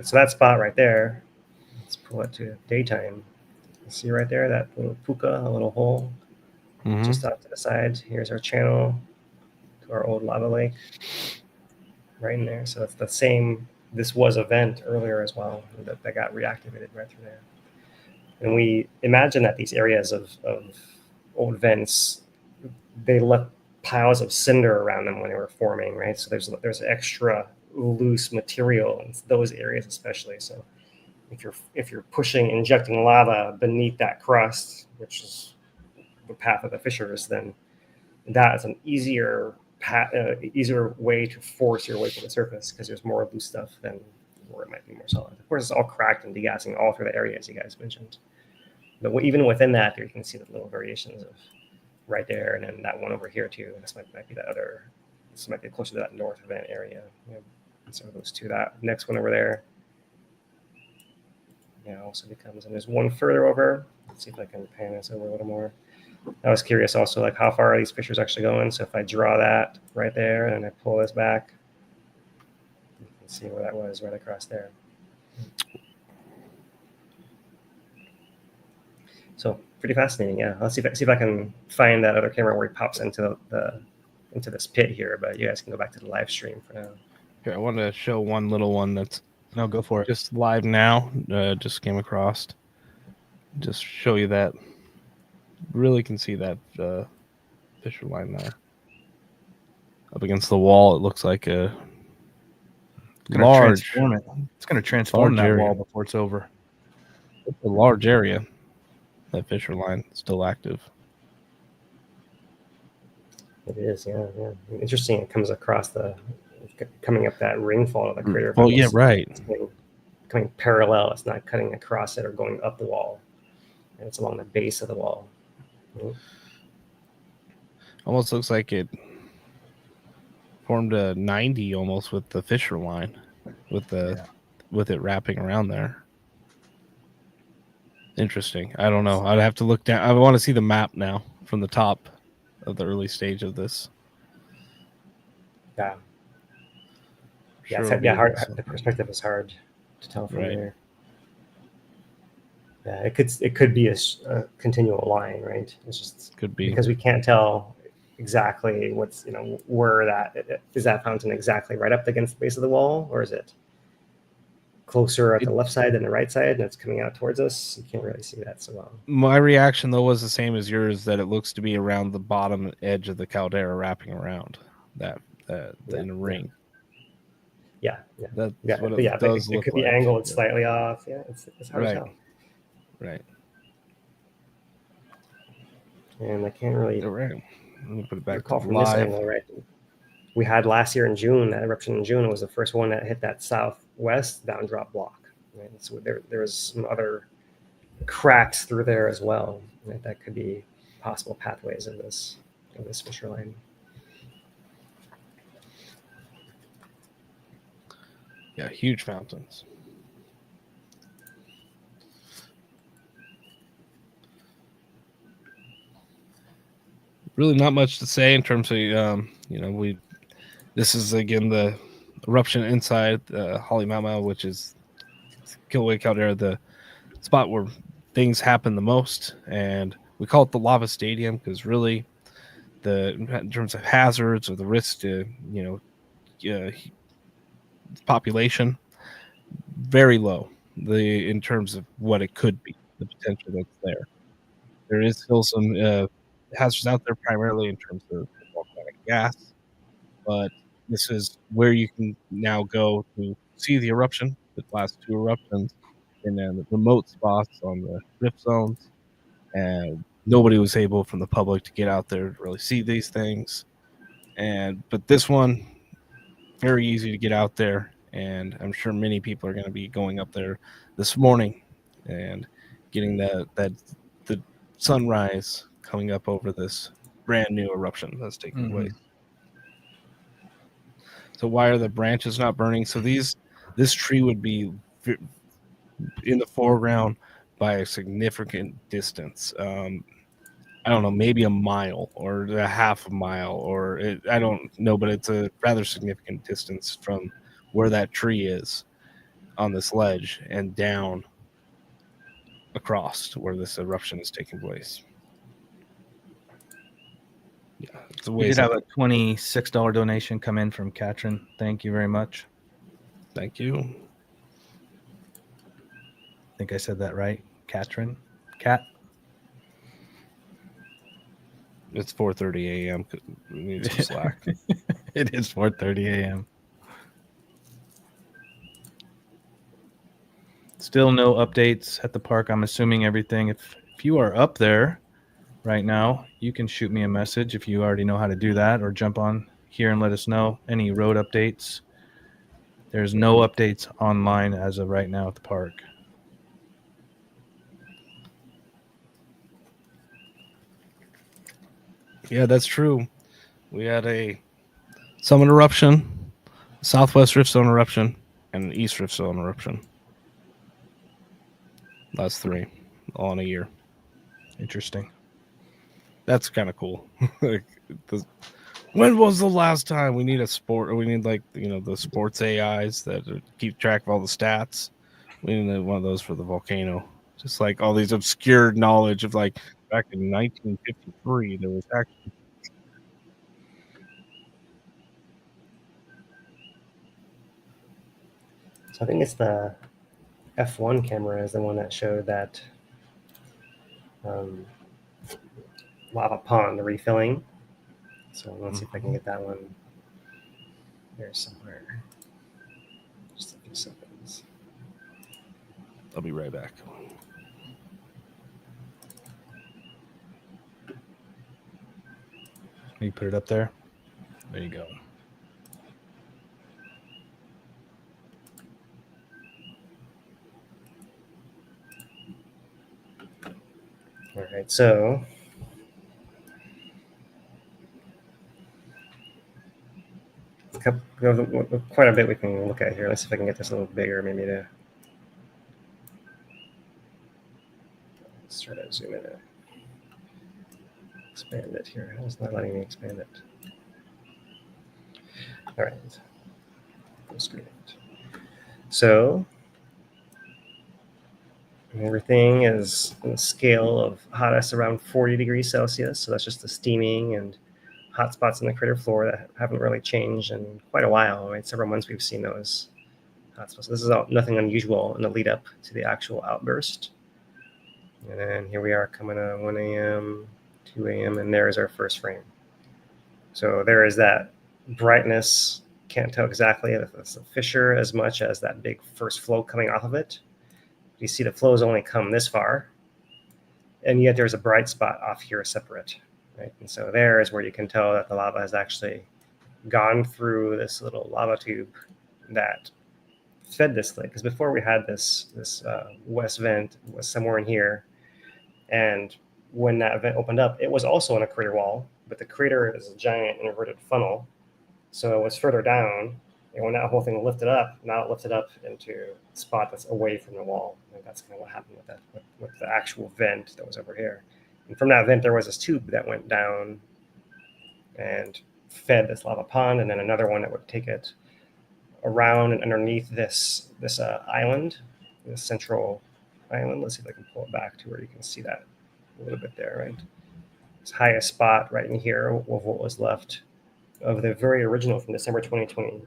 So that spot right there, let's pull it to daytime. You see right there, that little puka, a little hole just off to the side. Here's our channel to our old lava lake right in there. So it's the same. This was a vent earlier as well that got reactivated right through there. And we imagine that these areas of old vents, they left piles of cinder around them when they were forming, right? So there's extra loose material in those areas especially. So if you're injecting lava beneath that crust, which is the path of the fissures, then that is an easier way to force your way to the surface because there's more loose stuff than where it might be more solid. Of course, it's all cracked and degassing all through the areas you guys mentioned. But even within that, there you can see the little variations of right there, and then that one over here too. This might be that other. This might be closer to that north vent area. Yeah. So those two. That next one over there. Yeah, also becomes, and there's one further over. Let's see if I can pan this over a little more. I was curious also, like how far are these fissures actually going? So if I draw that right there and I pull this back, you can see where that was right across there. So pretty fascinating, yeah. I'll see if I can find that other camera where he pops into this pit here. But you guys can go back to the live stream for now. Here, I want to show one little one that's go for it. Just live now. Just came across. Just show you that. Really can see that fissure line there. Up against the wall, it looks like a large. It's going to transform that area. wall before it's over. It's a large area. That fissure line is still active. It is, yeah. Interesting. It comes across coming up that ringfall of the crater. Oh, yeah, right. It's coming parallel. It's not cutting across it or going up the wall. And it's along the base of the wall. Almost looks like it formed a 90 almost with the fissure line, with it wrapping around there. Interesting. I don't know. I'd have to look down. I want to see the map now from the top of the early stage of this. Yeah. Sure Hard. The perspective is hard to tell from right there. Yeah, it could be a continual line, right? It's just Could be. because we can't tell exactly what's, where that is, that fountain exactly right up against the base of the wall, or is it closer at the left side than the right side and it's coming out towards us? You can't really see that so well. My reaction though was the same as yours, that it looks to be around the bottom edge of the caldera, wrapping around that in a ring. Yeah, That's yeah, what yeah. it does It look could be like. angled slightly off. Yeah, it's hard to Right. tell. Right. And I can't really Right. Let me put it back recall to from this live. angle, right? We had last year in June, that eruption in June was the first one that hit that southwest down drop block. Right? So there was some other cracks through there as well. Right? That could be possible pathways of this fissure line. Yeah, huge fountains. Really not much to say in terms of this is again the eruption inside Halemaʻumaʻu, which is Kilauea caldera, the spot where things happen the most, and we call it the lava stadium because really in terms of hazards or the risk to population, very low. In terms of what it could be, the potential that's there. There is still some hazards out there, primarily in terms of volcanic gas, but this is where you can now go to see the eruption, the last two eruptions, in the remote spots on the rift zones, and nobody was able from the public to get out there to really see these things. But this one, very easy to get out there, and I'm sure many people are going to be going up there this morning and getting the sunrise coming up over this brand new eruption that's taking place. So why are the branches not burning? So this tree would be in the foreground by a significant distance. I don't know, maybe a mile or a half a mile, or I don't know, but it's a rather significant distance from where that tree is on this ledge and down across to where this eruption is taking place. Yeah, it's a We ways did have up. a $26 donation come in from Katrin. Thank you very much. Thank you. I think I said that right. Katrin? Kat? It's 4:30 a.m. We need some slack. It is 4:30 a.m. Still no updates at the park. I'm assuming everything. If you are up there right now, you can shoot me a message if you already know how to do that, or jump on here and let us know any road updates. There's no updates online as of right now at the park. Yeah, that's true. We had a summit eruption, southwest rift zone eruption, and an east rift zone eruption. That's three, all in a year. Interesting. That's kind of cool. When was the last time we need a sport, or we need the sports AIs that keep track of all the stats? We need one of those for the volcano. Just like all these obscure knowledge of back in 1953, there was actually. So I think it's the F1 camera is the one that showed that lava pond refilling. So let's see if I can get that one there somewhere. Just a few seconds. I'll be right back. You put it up there. There you go. All right, so quite a bit we can look at here. Let's see if I can get this a little bigger, maybe to. Let's try to zoom in and expand it here. It's not letting me expand it. All right. So Everything is on a scale of hottest around 40 degrees Celsius. So that's just the steaming and hot spots in the crater floor that haven't really changed in quite a while, right? Several months we've seen those hot spots. So this is nothing unusual in the lead up to the actual outburst. And then here we are coming at 1 a.m., 2 a.m., and there's our first frame. So there is that brightness. Can't tell exactly if it's a fissure as much as that big first flow coming off of it. You see the flows only come this far, and yet there's a bright spot off here separate, right? And so there is where you can tell that the lava has actually gone through this little lava tube that fed this lake. Because before we had this west vent was somewhere in here, and when that vent opened up, it was also on a crater wall, but the crater is a giant inverted funnel, so it was further down. And when that whole thing lifted up, now it lifted up into a spot that's away from the wall. And that's kind of what happened with that, with the actual vent that was over here. And from that vent, there was this tube that went down and fed this lava pond, and then another one that would take it around and underneath this island, this central island. Let's see if I can pull it back to where you can see that a little bit there, right? This highest spot right in here of what was left of the very original from December 2020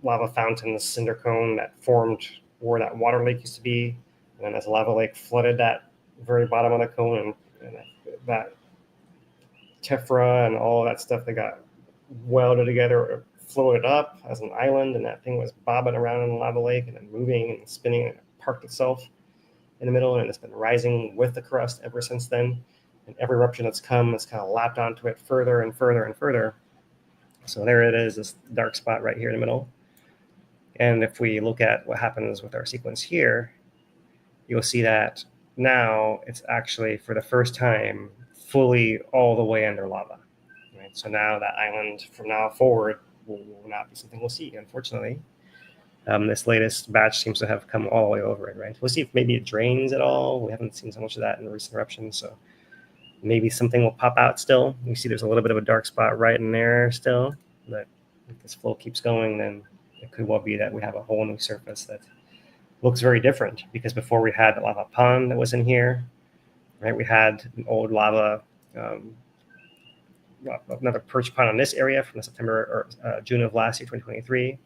lava fountain, the cinder cone that formed where that water lake used to be. And then as the lava lake flooded that very bottom of the cone, and that tephra and all of that stuff that got welded together, floated up as an island, and that thing was bobbing around in the lava lake and then moving and spinning, and it parked itself in the middle, and it's been rising with the crust ever since then. And every eruption that's come has kind of lapped onto it further and further and further. So there it is, this dark spot right here in the middle. And if we look at what happens with our sequence here, you'll see that now it's actually, for the first time, fully all the way under lava. Right? So now that island from now forward will not be something we'll see, unfortunately. This latest batch seems to have come all the way over it, right? We'll see if maybe it drains at all. We haven't seen so much of that in recent eruptions, so maybe something will pop out still. You see there's a little bit of a dark spot right in there still, but if this flow keeps going, then it could well be that we have a whole new surface that looks very different, because before we had the lava pond that was in here, right? We had an old lava, another perch pond in this area from the September or June of last year, 2023,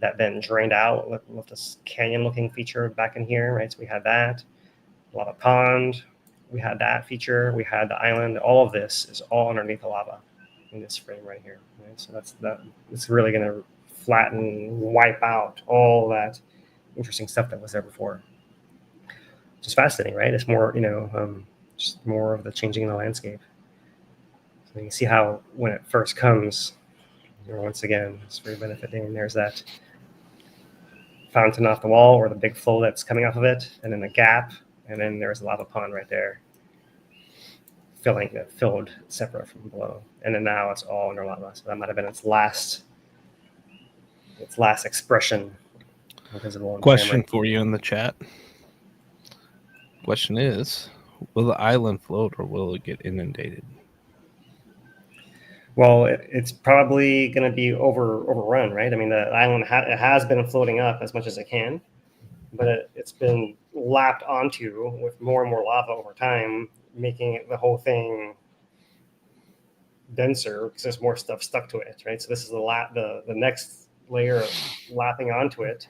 that then drained out, left this canyon-looking feature back in here, right? So we had that lava pond, we had that feature, we had the island. All of this is all underneath the lava in this frame right here, right? So it's really going to flatten, wipe out all that interesting stuff that was there before. Which is fascinating, right? It's more, just more of the changing in the landscape. So you can see how when it first comes, once again, it's very benefiting. There's that fountain off the wall, or the big flow that's coming off of it, and then the gap, and then there's a lava pond right there, filled separate from below. And then now it's all under lava. So that might have been its last expression. Visible Question camera. for you in the chat. Question is, will the island float or will it get inundated? Well, it's probably going to be overrun, right? I mean, the island it has been floating up as much as it can, but it's been lapped onto with more and more lava over time, making the whole thing denser because there's more stuff stuck to it, right? So this is the next layer of lapping onto it,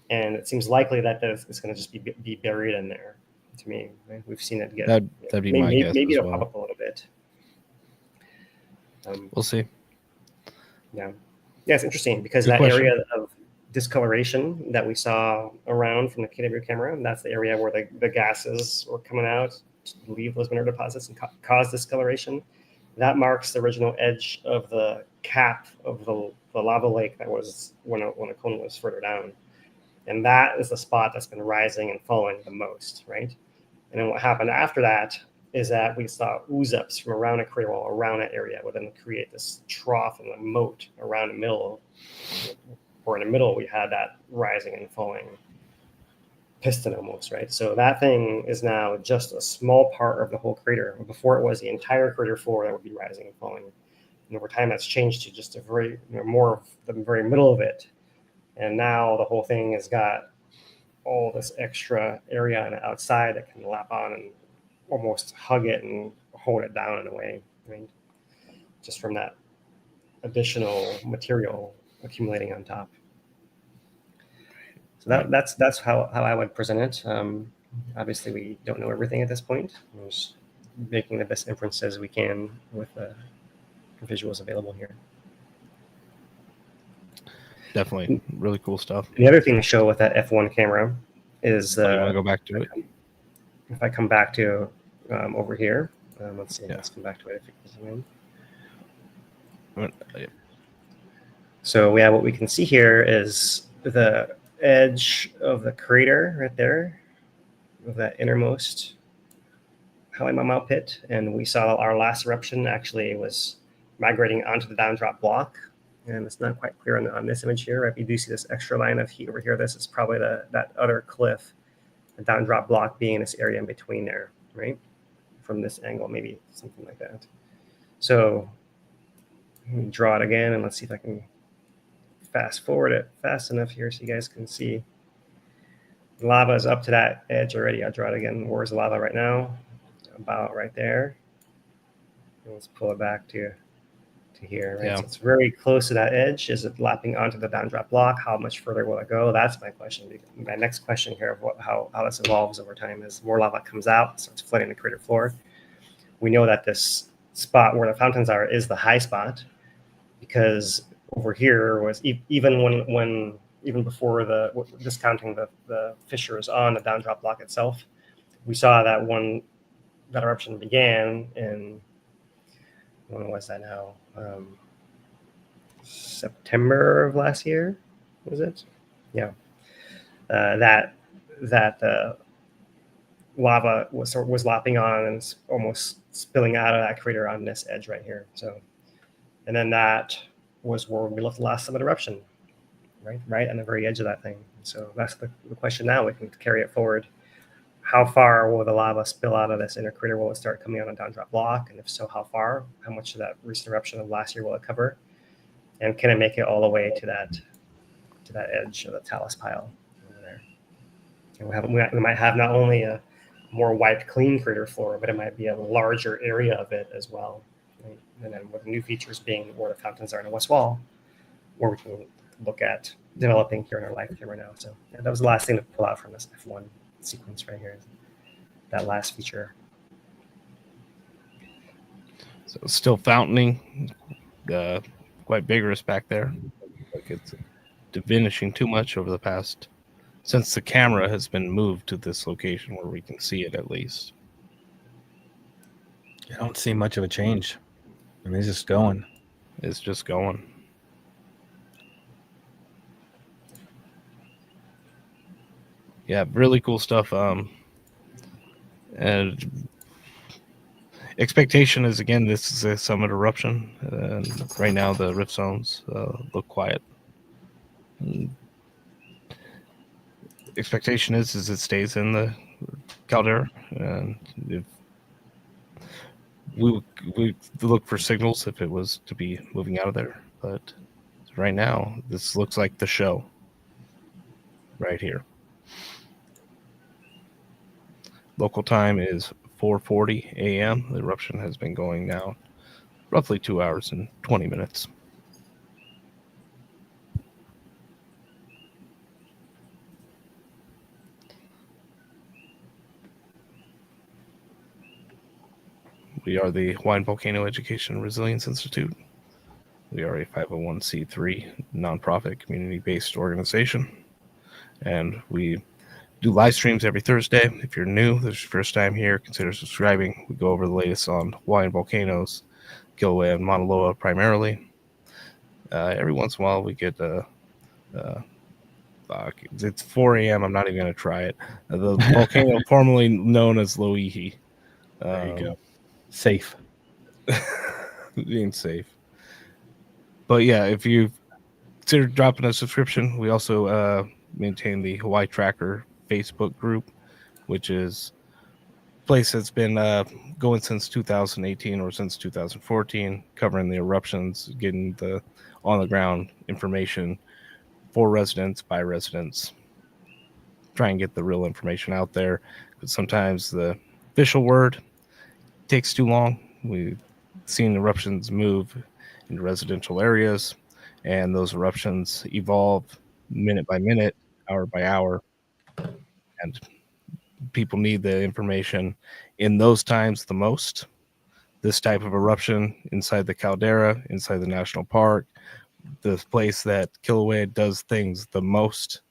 and it seems likely that it's going to just be buried in there. To me, right? We've seen it get that'd be my guess. Maybe as it'll well. pop up a little bit. We'll see. Yeah, it's interesting because Good that question. area of discoloration that we saw around from the Kīlauea camera, that's the area where the gases were coming out to leave those mineral deposits and cause discoloration. That marks the original edge of the cap of the lava lake that was when a cone was further down. And that is the spot that's been rising and falling the most, right? And then what happened after that is that we saw ooze-ups from around a crater wall, around that area, would then create this trough and a moat around the middle, where in the middle we had that rising and falling piston almost, right? So that thing is now just a small part of the whole crater. Before it was the entire crater floor that would be rising and falling. And over time that's changed to just a very, more of the very middle of it. And now the whole thing has got all this extra area on the outside that can lap on and almost hug it and hold it down in a way. I mean, just from that additional material accumulating on top. So that's how I would present it. Obviously, we don't know everything at this point. We're just making the best inferences we can with the visuals available here. Definitely really cool stuff. The other thing to show with that F1 camera is you want to go back to it? If I come back to over here, let's see. Yeah. Let's come back to it. If it zoom in. So what we can see here is the edge of the crater right there, of that innermost Halemaʻumaʻu pit, and we saw our last eruption actually was migrating onto the downdrop block, and it's not quite clear on this image here. Right? You do see this extra line of heat over here. This is probably that other cliff, the downdrop block being in this area in between there, right? From this angle, maybe something like that. So let me draw it again, and let's see if I can fast forward it fast enough here so you guys can see. The lava is up to that edge already. I'll draw it again. Where's the lava right now? About right there. And let's pull it back to here. Right? Yeah. So it's very close to that edge. Is it lapping onto the downdrop block? How much further will it go? That's my question. My next question here of how this evolves over time is more lava comes out, starts flooding the crater floor. We know that this spot where the fountains are is the high spot, because over here was even before discounting the fissures on the downdrop block itself, we saw that eruption began in, when was that now? September of last year, was it? Yeah. That lava was lapping on and almost spilling out of that crater on this edge right here. So, and then that was where we left the last summit eruption, right on the very edge of that thing. So that's the question now. We can carry it forward. How far will the lava spill out of this inner crater? Will it start coming out on downdrop block? And if so, how far? How much of that recent eruption of last year will it cover? And can it make it all the way to that edge of the talus pile over there? And we might have not only a more wiped, clean crater floor, but it might be a larger area of it as well. Right? And then with the new features being where the fountains are in the west wall, where we can look at developing here in our life here right now. So that was the last thing to pull out from this F1 sequence right here, that last feature. So still fountaining, quite vigorous back there. Like it's diminishing too much over the past, since the camera has been moved to this location where we can see it at least. I don't see much of a change. I mean, it's just going. It's just going. Yeah, really cool stuff. And expectation is, again, this is a summit eruption. And right now, the rift zones look quiet. And expectation is it stays in the Caldera, and if we look for signals if it was to be moving out of there. But right now, this looks like the show right here. Local time is 4:40 a.m. The eruption has been going now roughly 2 hours and 20 minutes. We are the Hawaiian Volcano Education and Resilience Institute. We are a 501c3 nonprofit community-based organization, and we do live streams every Thursday. If you're new, this is your first time here, consider subscribing. We go over the latest on Hawaiian volcanoes, Kilauea and Mauna Loa primarily. Every once in a while, we get it's 4 a.m. I'm not even going to try it. The volcano formerly known as Loihi. There you go. Safe. Being safe. But yeah, if you consider dropping a subscription, we also maintain the Hawaii Tracker Facebook group, which is a place that's been going since 2018 or since 2014, covering the eruptions, getting the on the ground information for residents, by residents, try and get the real information out there. But sometimes the official word takes too long. We've seen eruptions move into residential areas, and those eruptions evolve minute by minute, hour by hour, and people need the information in those times the most. This type of eruption inside the Caldera, inside the national park, the place that Kilauea does things the most,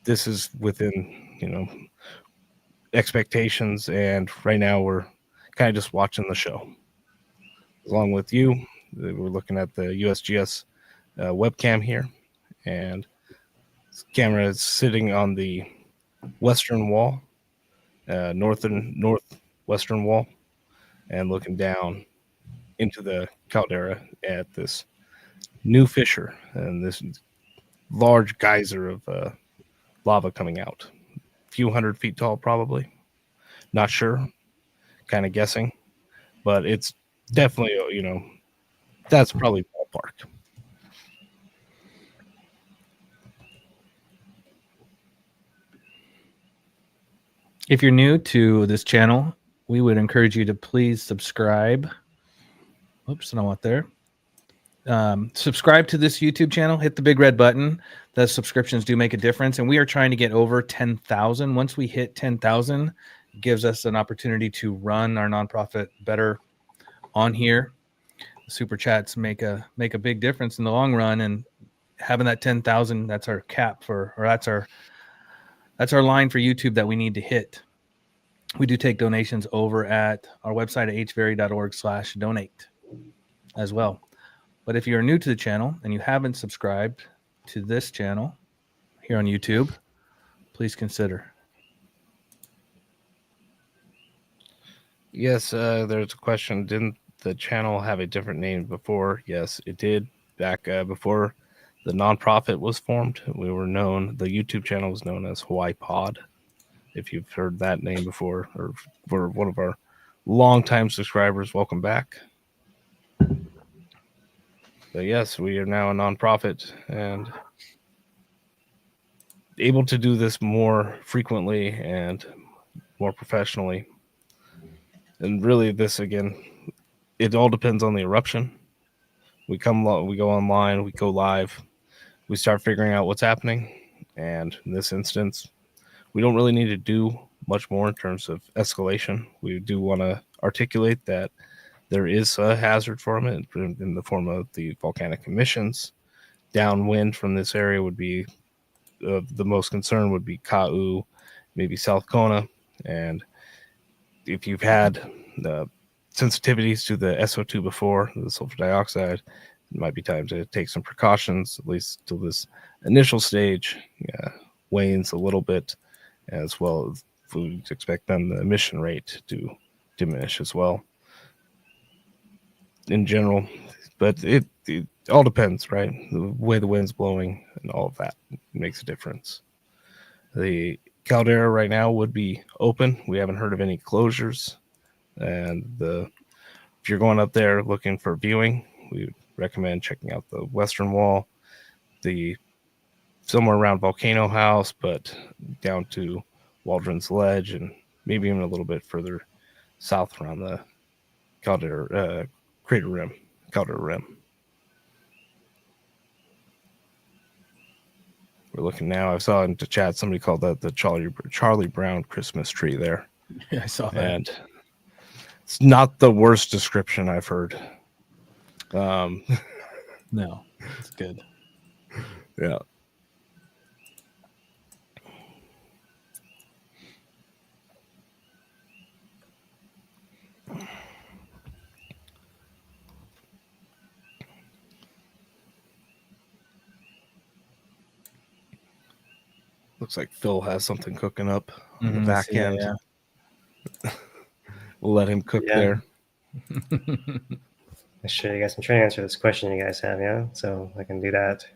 this is within, expectations, and right now we're kind of just watching the show. Along with you, we're looking at the USGS webcam here, and this camera is sitting on the western wall, northwestern wall, and looking down into the caldera at this new fissure and this large geyser of lava coming out. A few 100 feet tall, probably. Not sure. Kind of guessing. But it's definitely, that's probably ballpark. If you're new to this channel, we would encourage you to please subscribe. Oops, I don't want there. Subscribe to this YouTube channel. Hit the big red button. The subscriptions do make a difference, and we are trying to get over 10,000. Once we hit 10,000, it gives us an opportunity to run our nonprofit better on here. Super chats make a big difference in the long run, and having that 10,000, that's our cap that's our line for YouTube that we need to hit. We do take donations over at our website at hvari.org/donate as well. But if you're new to the channel and you haven't subscribed to this channel here on YouTube, please consider. Yes, there's a question. Didn't the channel have a different name before? Yes, it did. Back before the nonprofit was formed, the YouTube channel was known as Hawaii Pod. If you've heard that name before, or for one of our longtime subscribers, welcome back. But yes, we are now a nonprofit and able to do this more frequently and more professionally. And really, this again, it all depends on the eruption. We go online, we go live, we start figuring out what's happening. And in this instance, we don't really need to do much more in terms of escalation. We do want to articulate that there is a hazard for it in the form of the volcanic emissions. Downwind from this area would be the most concern would be Ka'u, maybe South Kona. And if you've had the sensitivities to the SO2 before, the sulfur dioxide, it might be time to take some precautions, at least till this initial stage wanes a little bit, as well as we expect then the emission rate to diminish as well in general. But it all depends, right? The way the wind's blowing and all of that makes a difference. The caldera right now would be open. We haven't heard of any closures. And if you're going up there looking for viewing, we would recommend checking out the western wall, somewhere around Volcano House, but down to Waldron's Ledge, and maybe even a little bit further south around the Caldera crater rim, Caldera rim. We're looking now. I saw in the chat somebody called that the Charlie Brown Christmas tree there. Yeah, I saw that. And it's not the worst description I've heard. No, it's good. Yeah. Looks like Phil has something cooking up on the back end. Yeah. We'll let him cook there. I'll show you guys. I'm trying to answer this question you guys have, yeah? So I can do that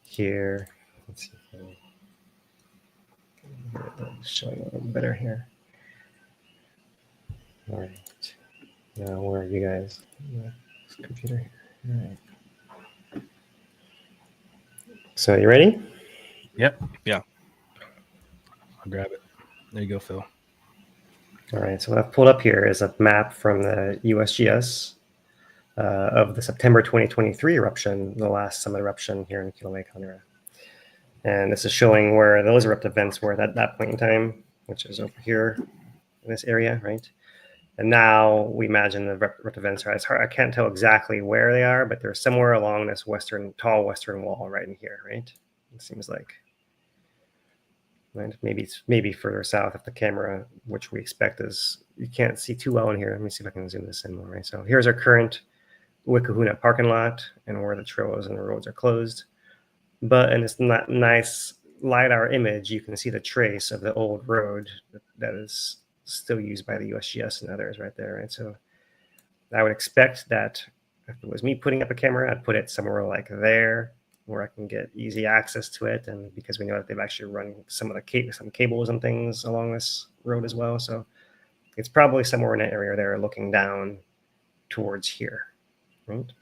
here. Let's see if I can show you a little better here. All right. Now, where are you guys? This computer here. All right. So you ready? Yep. Yeah. grab it. There you go, Phil. All right, so what I've pulled up here is a map from the USGS of the September 2023 eruption, the last summit eruption here in Kilauea, Caldera. And this is showing where those eruptive vents were at that point in time, which is over here in this area, right? And now we imagine the eruptive vents are, it's hard, I can't tell exactly where they are, but they're somewhere along this tall western wall right in here, right? It seems like. Right? Maybe further south if the camera, which we expect is, you can't see too well in here. Let me see if I can zoom this in more, right? So here's our current Wikahuna parking lot and where the trails and the roads are closed. But in this nice LiDAR image, you can see the trace of the old road that is still used by the USGS and others right there, right? So I would expect that if it was me putting up a camera, I'd put it somewhere like there, where I can get easy access to it, and because we know that they've actually run some cables and things along this road as well, so it's probably somewhere in that area there, looking down towards here, right?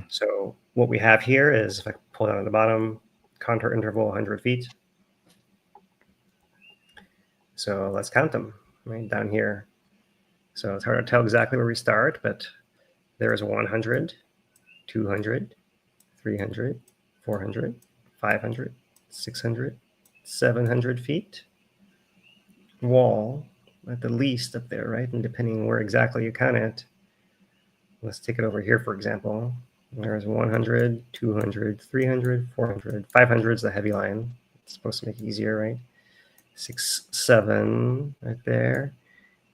So what we have here is, if I pull down at the bottom, contour interval 100 feet. So let's count them right down here. So it's hard to tell exactly where we start, but there's 100, 200, 300. 400, 500, 600, 700 feet. Wall at the least up there, right? And depending on where exactly you count it, let's take it over here, for example. There's 100, 200, 300, 400, 500 is the heavy line. It's supposed to make it easier, right? 6, 7 right there.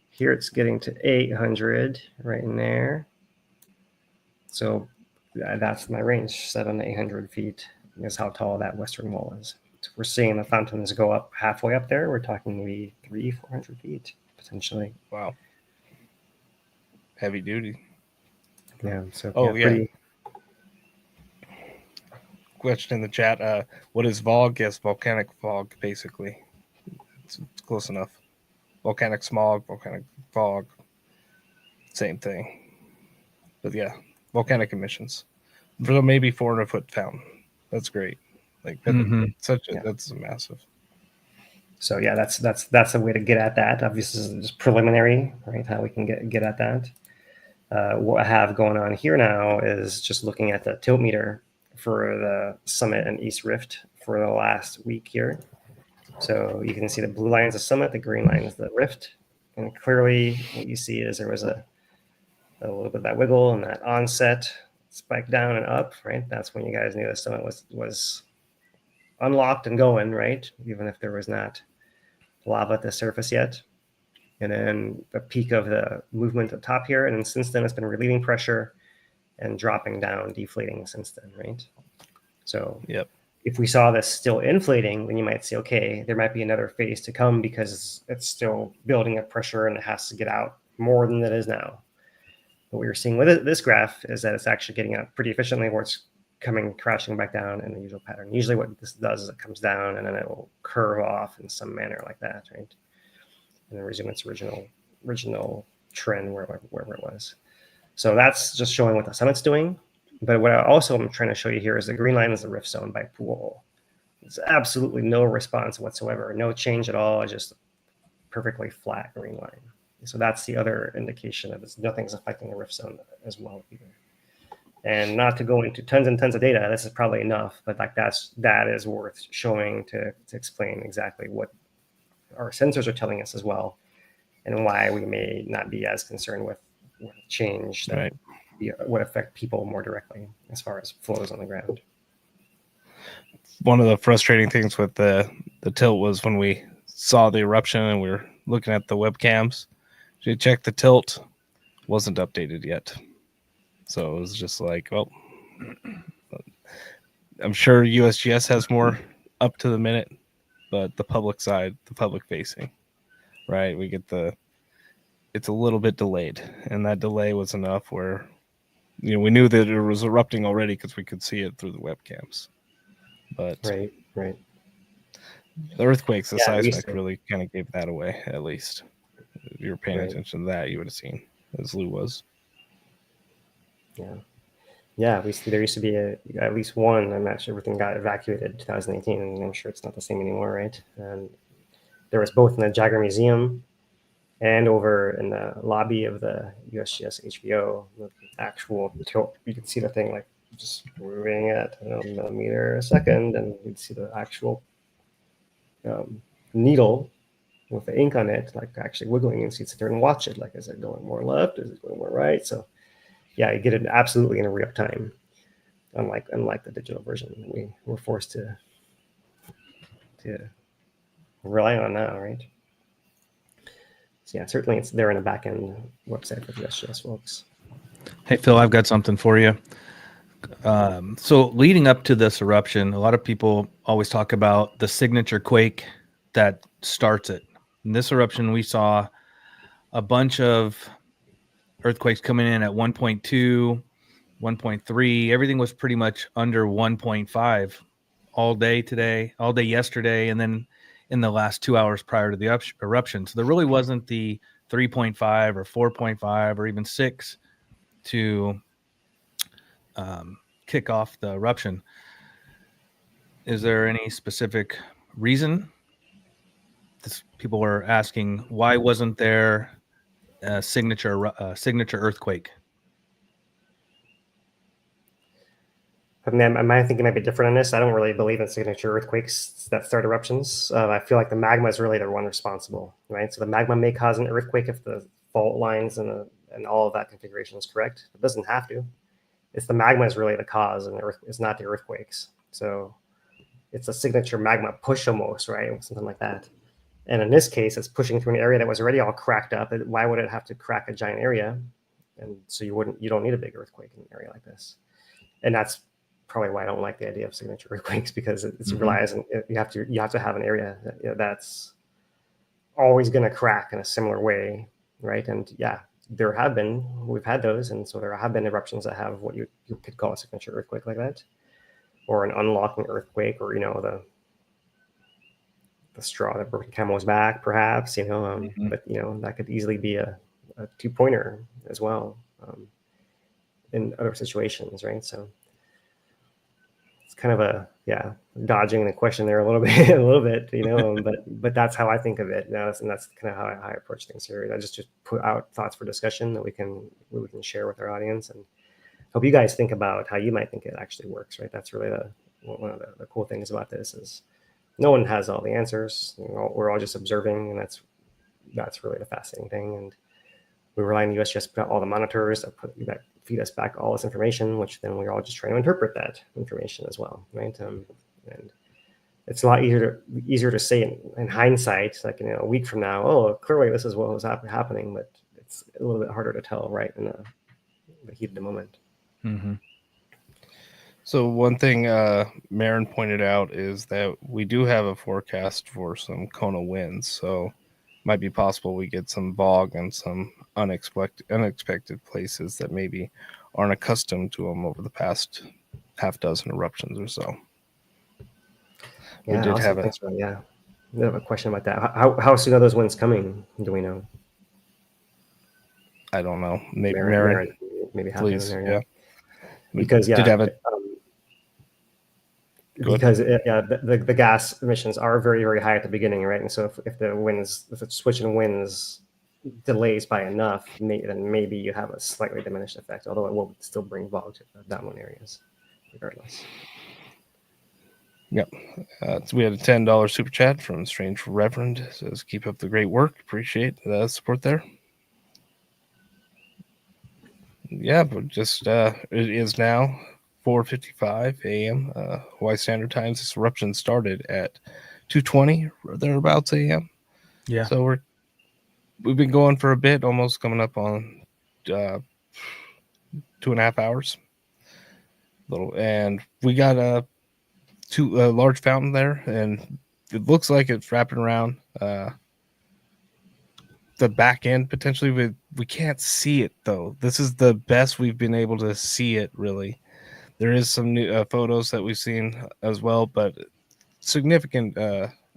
Here it's getting to 800 right in there. So that's my range, 700 to 800 feet is how tall that western wall is. So we're seeing the fountains go up halfway up there. We're talking maybe 300-400 feet potentially. Wow. Heavy duty. Yeah. So Pretty... Question in the chat. What is VOG? Yes, volcanic fog, basically. It's close enough. Volcanic smog, volcanic fog. Same thing. But yeah. Volcanic emissions for maybe 400-foot fountain. That's great. Like that's massive. So yeah, that's a way to get at that. Obviously, this is just preliminary, right? How we can get at that. What I have going on here now is just looking at the tilt meter for the summit and East Rift for the last week here. So you can see the blue line is the summit, the green line is the rift, and clearly what you see is there was a little bit of that wiggle and that onset spike down and up, right? That's when you guys knew the summit was unlocked and going, right? Even if there was not lava at the surface yet. And then the peak of the movement up top here. And then since then, it's been relieving pressure and dropping down, deflating since then, right? So if we saw this still inflating, then you might say, okay, there might be another phase to come because it's still building up pressure and it has to get out more than it is now. What we're seeing with this graph is that it's actually getting out pretty efficiently, where it's coming crashing back down in the usual pattern. Usually what this does is it comes down and then it will curve off in some manner like that, right? And then resume its original trend wherever it was. So that's just showing what the summit's doing. But what I also am trying to show you here is the green line is the rift zone by pool hole. It's absolutely no response whatsoever, no change at all, just perfectly flat green line. So that's the other indication of nothing's affecting the rift zone as well either. And not to go into tons and tons of data, this is probably enough, but like that is worth showing to explain exactly what our sensors are telling us as well, and why we may not be as concerned with change that would affect people more directly as far as flows on the ground. One of the frustrating things with the tilt was when we saw the eruption and we were looking at the webcams, we checked the tilt, wasn't updated yet. So it was just like, well, I'm sure USGS has more up to the minute, but the public side, the public facing, right? We get it's a little bit delayed, and that delay was enough where, we knew that it was erupting already because we could see it through the webcams. But right. The earthquakes, the seismic really kind of gave that away. At least if you were paying attention to that, you would have seen, as Lou was. Yeah. There used to be at least one. I'm not sure everything got evacuated in 2018, and I'm sure it's not the same anymore, right? And There was both in the Jagger Museum and over in the lobby of the USGS-HVO. The actual tilt, you can see the thing like just moving at a millimeter a second, and you'd see the actual needle with the ink on it, like actually wiggling, and so you'd sit there and watch it. Like, is it going more left? Is it going more right? So yeah, you get it absolutely in real time. Unlike the digital version, we were forced to rely on now, right? So yeah, certainly it's there in the back end website for the USGS folks. Hey, Phil, I've got something for you. So leading up to this eruption, a lot of people always talk about the signature quake that starts it. In this eruption, we saw a bunch of earthquakes coming in at 1.2, 1.3. Everything was pretty much under 1.5 all day today, all day yesterday, and then in the last 2 hours prior to the eruption. So there really wasn't the 3.5 or 4.5 or even 6 to kick off the eruption. Is there any specific reason? People were asking, why wasn't there a signature earthquake? I mean, my thinking might be different on this. I don't really believe in signature earthquakes that start eruptions. I feel like the magma is really the one responsible, right? So the magma may cause an earthquake if the fault lines and all of that configuration is correct. It doesn't have to. It's the magma is really the cause, and it's not the earthquakes. So it's a signature magma push almost, right? Something like that. And in this case, it's pushing through an area that was already all cracked up. Why would it have to crack a giant area? And so you don't need a big earthquake in an area like this. And that's probably why I don't like the idea of signature earthquakes, because it's relies on, you have to have an area that's always going to crack in a similar way, right? And yeah, we've had those, and so there have been eruptions that have what you could call a signature earthquake like that, or an unlocking earthquake, or the straw that broke the camel's back, perhaps, but that could easily be a 2-pointer as well in other situations, right? So it's kind of dodging the question there a little bit, but that's how I think of it now, and that's kind of how I approach things here. I just put out thoughts for discussion that we can share with our audience, and hope you guys think about how you might think it actually works, right? That's really one of the cool things about this is no one has all the answers. We're all just observing, and that's really the fascinating thing. And we rely on the USGS to put out all the monitors that feed us back all this information, which then we're all just trying to interpret that information as well, right? And it's a lot easier to say in hindsight, like a week from now, oh, clearly this is what was happening, but it's a little bit harder to tell right in the heat of the moment. Mm-hmm. So one thing Marin pointed out is that we do have a forecast for some Kona winds, so it might be possible we get some fog and some unexpected places that maybe aren't accustomed to them over the past half dozen eruptions or so. Yeah, we did awesome. have a Thanks, Ron. Yeah, I have a question about that. How soon are those winds coming? Do we know? I don't know. Maybe Marin, maybe please, there, yeah. Because did have a because the gas emissions are very, very high at the beginning, right? And so if the switch in winds delays by enough, then maybe you have a slightly diminished effect, although it will still bring fog to the downwind areas regardless. Yep. So we had a $10 super chat from Strange Reverend. It says, keep up the great work. Appreciate the support there. Yeah, but just it is now 4:55 a.m. Hawaii Standard Time. This eruption started at 2:20 or thereabouts a.m. Yeah. So we've been going for a bit, almost coming up on 2.5 hours. And we got a large fountain there, and it looks like it's wrapping around the back end potentially. We can't see it though. This is the best we've been able to see it, really. There is some new photos that we've seen as well, but significant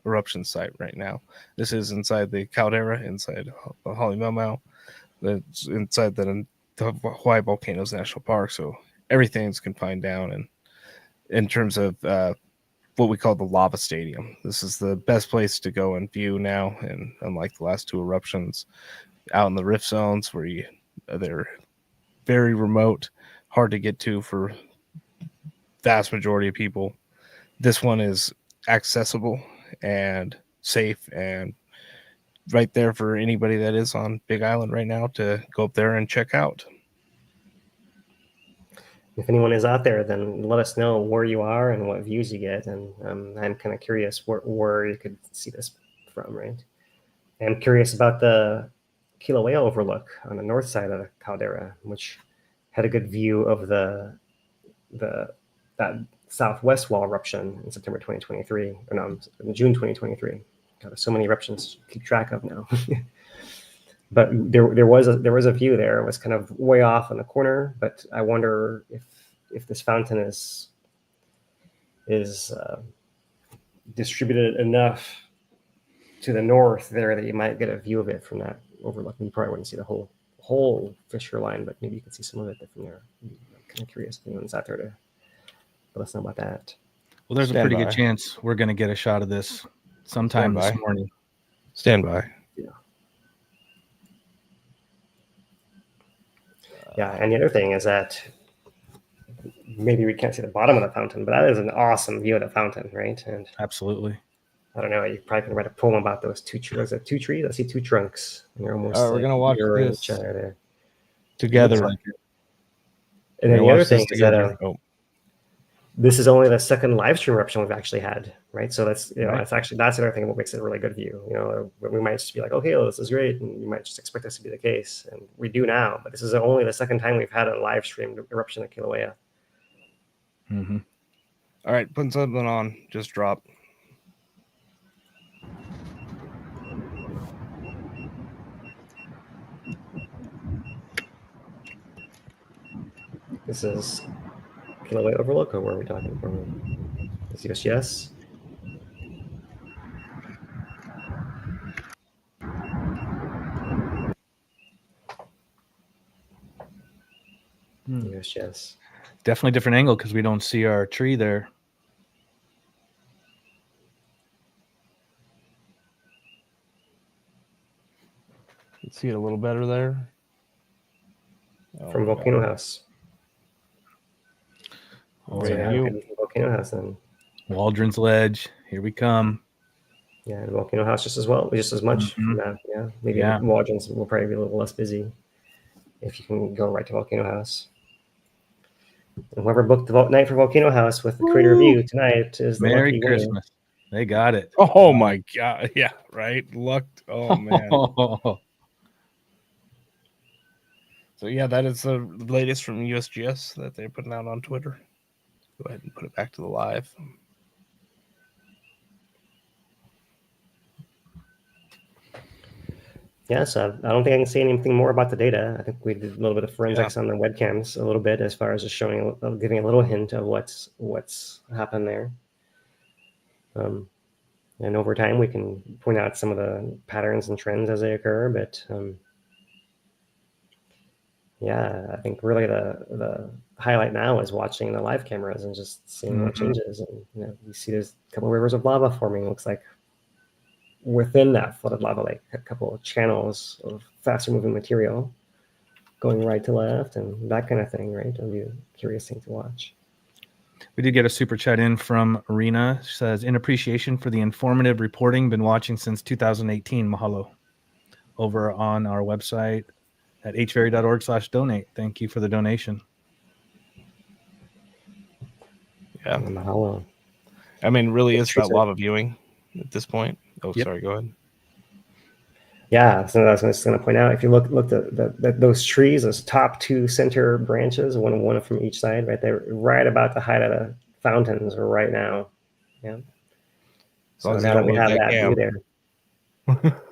eruption site right now. This is inside the Caldera, inside Halemaʻumaʻu. That's inside the Hawaii Volcanoes National Park. So everything's confined down, and in terms of what we call the lava stadium. This is the best place to go and view now, and unlike the last two eruptions, out in the rift zones where they're very remote, hard to get to for vast majority of people. This one is accessible and safe and right there for anybody that is on Big Island right now to go up there and check out. If anyone is out there, then let us know where you are and what views you get. And I'm kind of curious where you could see this from, right? I'm curious about the Kilauea overlook on the north side of the Caldera, which had a good view of that southwest wall eruption in September 2023, or no, in June 2023. God, there's so many eruptions to keep track of now. But there was a view there. It was kind of way off in the corner, but I wonder if this fountain is distributed enough to the north there that you might get a view of it from that overlook. You probably wouldn't see the whole fissure line, but maybe you can see some of it from there. I'm kind of curious if anyone's out there to let us know about that. Well, there's a pretty good chance we're going to get a shot of this sometime this morning. Stand by. Yeah, and the other thing is that maybe we can't see the bottom of the fountain, but that is an awesome view of the fountain, right? And absolutely. I don't know. You probably can write a poem about those two trees. Is it two trees? I see two trunks. And they're almost. We're gonna watch this each other there together. And then the other thing is that this is only the second live stream eruption we've actually had, right? So that's that's the other thing what makes it a really good view. We might just be like, okay, well, this is great, and you might just expect this to be the case, and we do now. But this is only the second time we've had a live streamed eruption at Kilauea. Mm-hmm. All right, putting something on. Just drop. This is Kilauea Overlook, or where are we talking from? Is USGS? USGS. Definitely different angle because we don't see our tree there. You see it a little better there. From Volcano House. Oh, yeah. Volcano House then. Waldron's Ledge. Here we come. Yeah, and Volcano House just as much. Mm-hmm. Yeah, maybe Waldron's will probably be a little less busy if you can go right to Volcano House. And whoever booked the night for Volcano House with the creator view tonight is the Merry lucky Christmas. winner. They got it. Oh my God! Yeah, right. Lucked. Oh man. So yeah, that is the latest from USGS that they're putting out on Twitter. Go ahead and put it back to the live. Yeah, so I don't think I can say anything more about the data. I think we did a little bit of forensics on the webcams, a little bit as far as just showing, giving a little hint of what's happened there. And over time, we can point out some of the patterns and trends as they occur. But yeah, I think really the highlight now is watching the live cameras and just seeing what changes. And you see there's a couple of rivers of lava forming. It looks like within that flooded lava lake, a couple of channels of faster moving material going right to left and that kind of thing, right? It'll be a curious thing to watch. We did get a super chat in from Arena. She says, in appreciation for the informative reporting, been watching since 2018. Mahalo. Over on our website at hvari.org/donate. Thank you for the donation. Yeah. Mahalo. I mean, really is about lava viewing at this point. Oh, sorry. Go ahead. Yeah, so I was just going to point out, if you look at those trees, those top two center branches, one from each side, right there, right about the height of the fountains right now. Yeah. So now that we have that view there,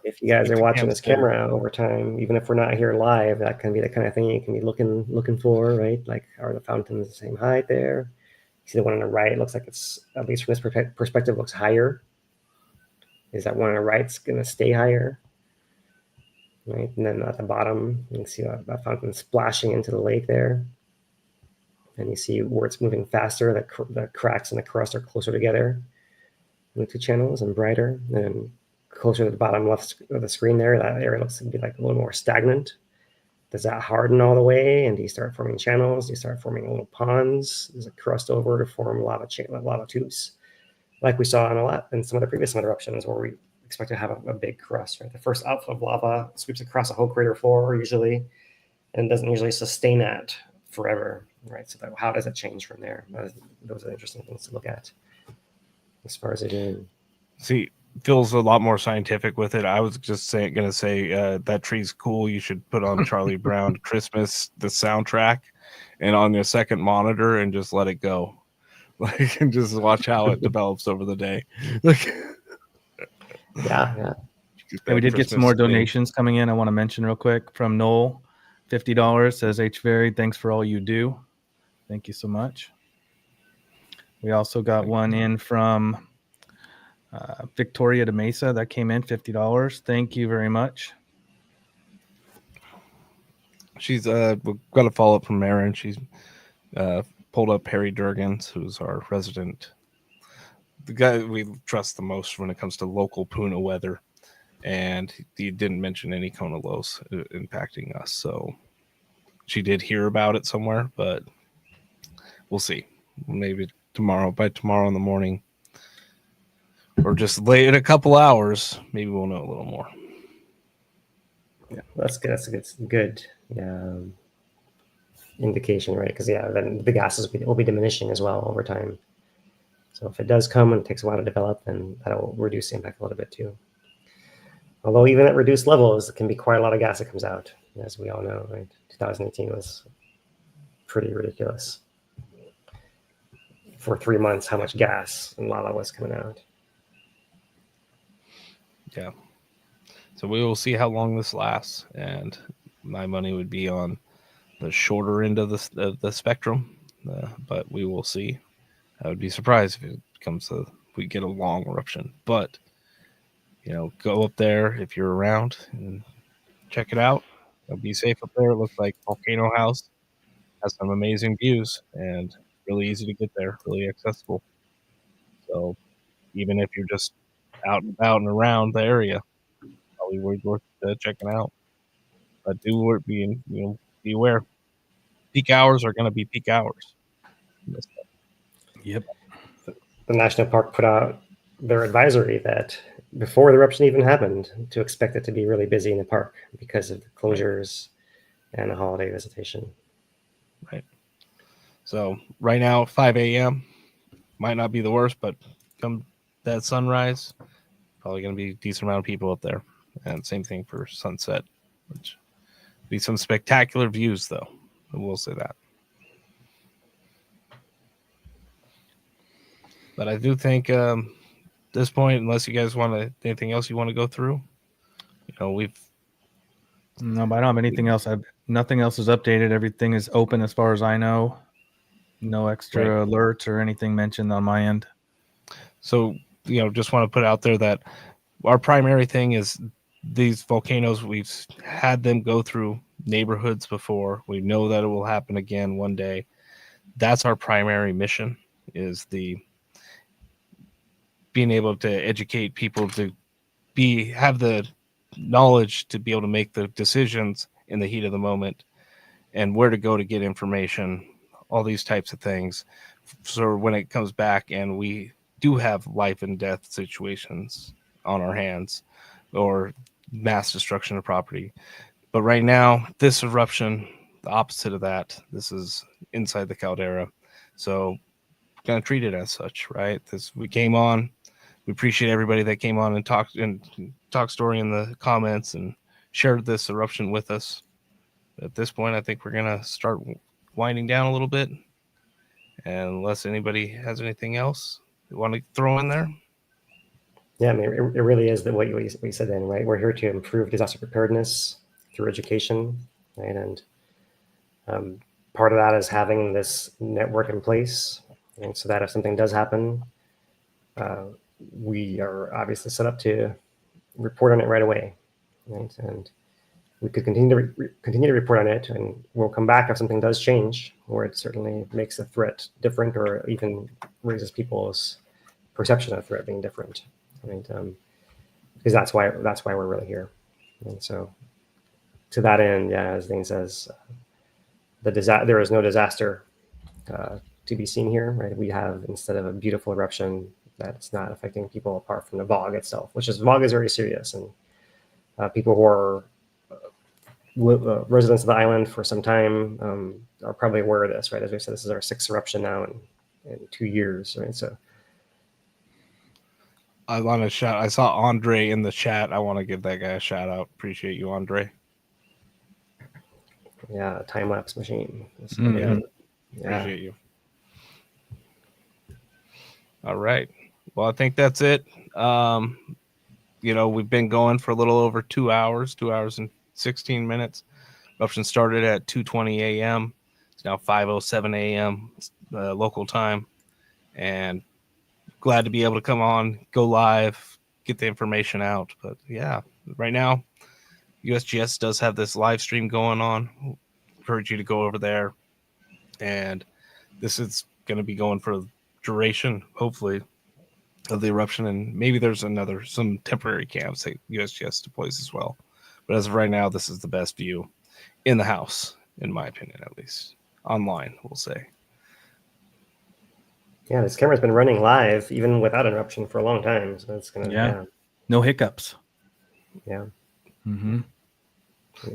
if you guys are watching this camera over time, even if we're not here live, that can be the kind of thing you can be looking for, right? Like, are the fountains the same height there? You see the one on the right, it looks like it's, at least from this perspective, looks higher. Is that one on the right's going to stay higher? Right, and then at the bottom, you can see that fountain splashing into the lake there. And you see where it's moving faster, the cracks in the crust are closer together. Bluetooth channels and brighter. And closer to the bottom left of the screen there, that area looks to be like a little more stagnant. Does that harden all the way? And do you start forming channels? Do you start forming little ponds? Does it crust over to form lava tubes? Like we saw in some of the previous eruptions where we expect to have a big crust, right? The first outflow of lava sweeps across a whole crater floor usually, and doesn't usually sustain that forever, right? So how does it change from there? Those are interesting things to look at as far as it is. See, Phil's a lot more scientific with it. I was just gonna say that tree's cool. You should put on Charlie Brown Christmas, the soundtrack, and on your second monitor, and just let it go, like, and just watch how it develops over the day. Like, yeah. Hey, we did get some more donations coming in. I want to mention real quick from Noel, $50, says HVerry, thanks for all you do. Thank you so much. We also got one in from Victoria de Mesa that came in, $50. Thank you very much. She's we've got a follow up from Marin. She's pulled up Harry Durgans, who's our resident, the guy we trust the most when it comes to local Puna weather, and he didn't mention any Kona lows impacting us. So she did hear about it somewhere, but we'll see. Maybe by tomorrow in the morning, or just late in a couple hours, maybe we'll know a little more. Yeah, that's good. That's a good indication, right? Because then the gases will be diminishing as well over time. So if it does come and it takes a while to develop, then that'll reduce the impact a little bit too. Although even at reduced levels, it can be quite a lot of gas that comes out, as we all know, right? 2018 was pretty ridiculous. For 3 months, how much gas and lava was coming out. Yeah. So we will see how long this lasts, and my money would be on the shorter end of the spectrum, but we will see. I would be surprised if we get a long eruption, but go up there if you're around and check it out. Be safe up there. It looks like Volcano House has some amazing views and really easy to get there, really accessible. So even if you're just out and about and around the area, probably worth checking out. But be aware. Peak hours are going to be peak hours. Yep. The national park put out their advisory that before the eruption even happened, to expect it to be really busy in the park because of the closures and the holiday visitation. Right. So right now, 5 a.m. might not be the worst, but come that sunrise, probably going to be a decent amount of people up there. And same thing for sunset, which be some spectacular views, though. I will say that. But I do think this point, unless you guys want anything else you want to go through, we've. No, but I don't have anything else. Nothing else is updated. Everything is open as far as I know. No extra alerts or anything mentioned on my end. So, just want to put out there that our primary thing is these volcanoes. We've had them go through neighborhoods before. We know that it will happen again one day. That's our primary mission, is being able to educate people to have the knowledge to be able to make the decisions in the heat of the moment, and where to go to get information, all these types of things. So when it comes back and we do have life and death situations on our hands, or mass destruction of property. But right now, this eruption, the opposite of that, this is inside the caldera. So we're going to treat it as such, right? We came on. We appreciate everybody that came on and talked story in the comments and shared this eruption with us. At this point, I think we're going to start winding down a little bit. And unless anybody has anything else you want to throw in there. Yeah, I mean, it really is what you said then, right? We're here to improve disaster preparedness through education, right? And part of that is having this network in place, and so that if something does happen, we are obviously set up to report on it right away, right? And we could continue to report on it, and we'll come back if something does change, where it certainly makes the threat different or even raises people's perception of threat being different, right? Because that's why we're really here. And so, to that end, yeah, as Dane says, there is no disaster to be seen here, right? We have, instead of a beautiful eruption that's not affecting people apart from the VOG itself, which is VOG is very serious, and people who are residents of the island for some time are probably aware of this, right? As we said, this is our 6th eruption now in 2 years, right? So I want to shout. I saw Andre in the chat. I want to give that guy a shout out. Appreciate you, Andre. yeah, time lapse machine. Yeah. Appreciate you. All right. Well, I think that's it. We've been going for a little over 2 hours, 2 hours and 16 minutes. Eruption started at 2:20 a.m. It's now 5:07 a.m. Local time, and glad to be able to come on, go live, get the information out. But yeah, right now, USGS does have this live stream going on. Encourage you to go over there, and this is going to be going for duration, hopefully, of the eruption, and maybe there's some temporary camps that USGS deploys as well. But as of right now, this is the best view in the house, in my opinion, at least online, we'll say. Yeah, this camera's been running live even without an eruption for a long time, so it's gonna no hiccups. Yeah. Mm-hmm.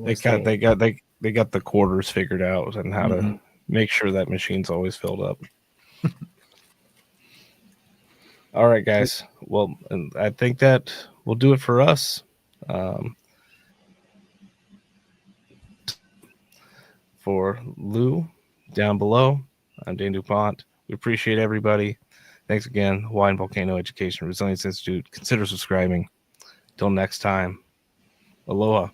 They got the quarters figured out and how to make sure that machine's always filled up. All right, guys. Well, and I think that will do it for us. For Lou down below, I'm Dane DuPont. We appreciate everybody. Thanks again, Hawaiian Volcano Education Resilience Institute. Consider subscribing. Till next time, aloha.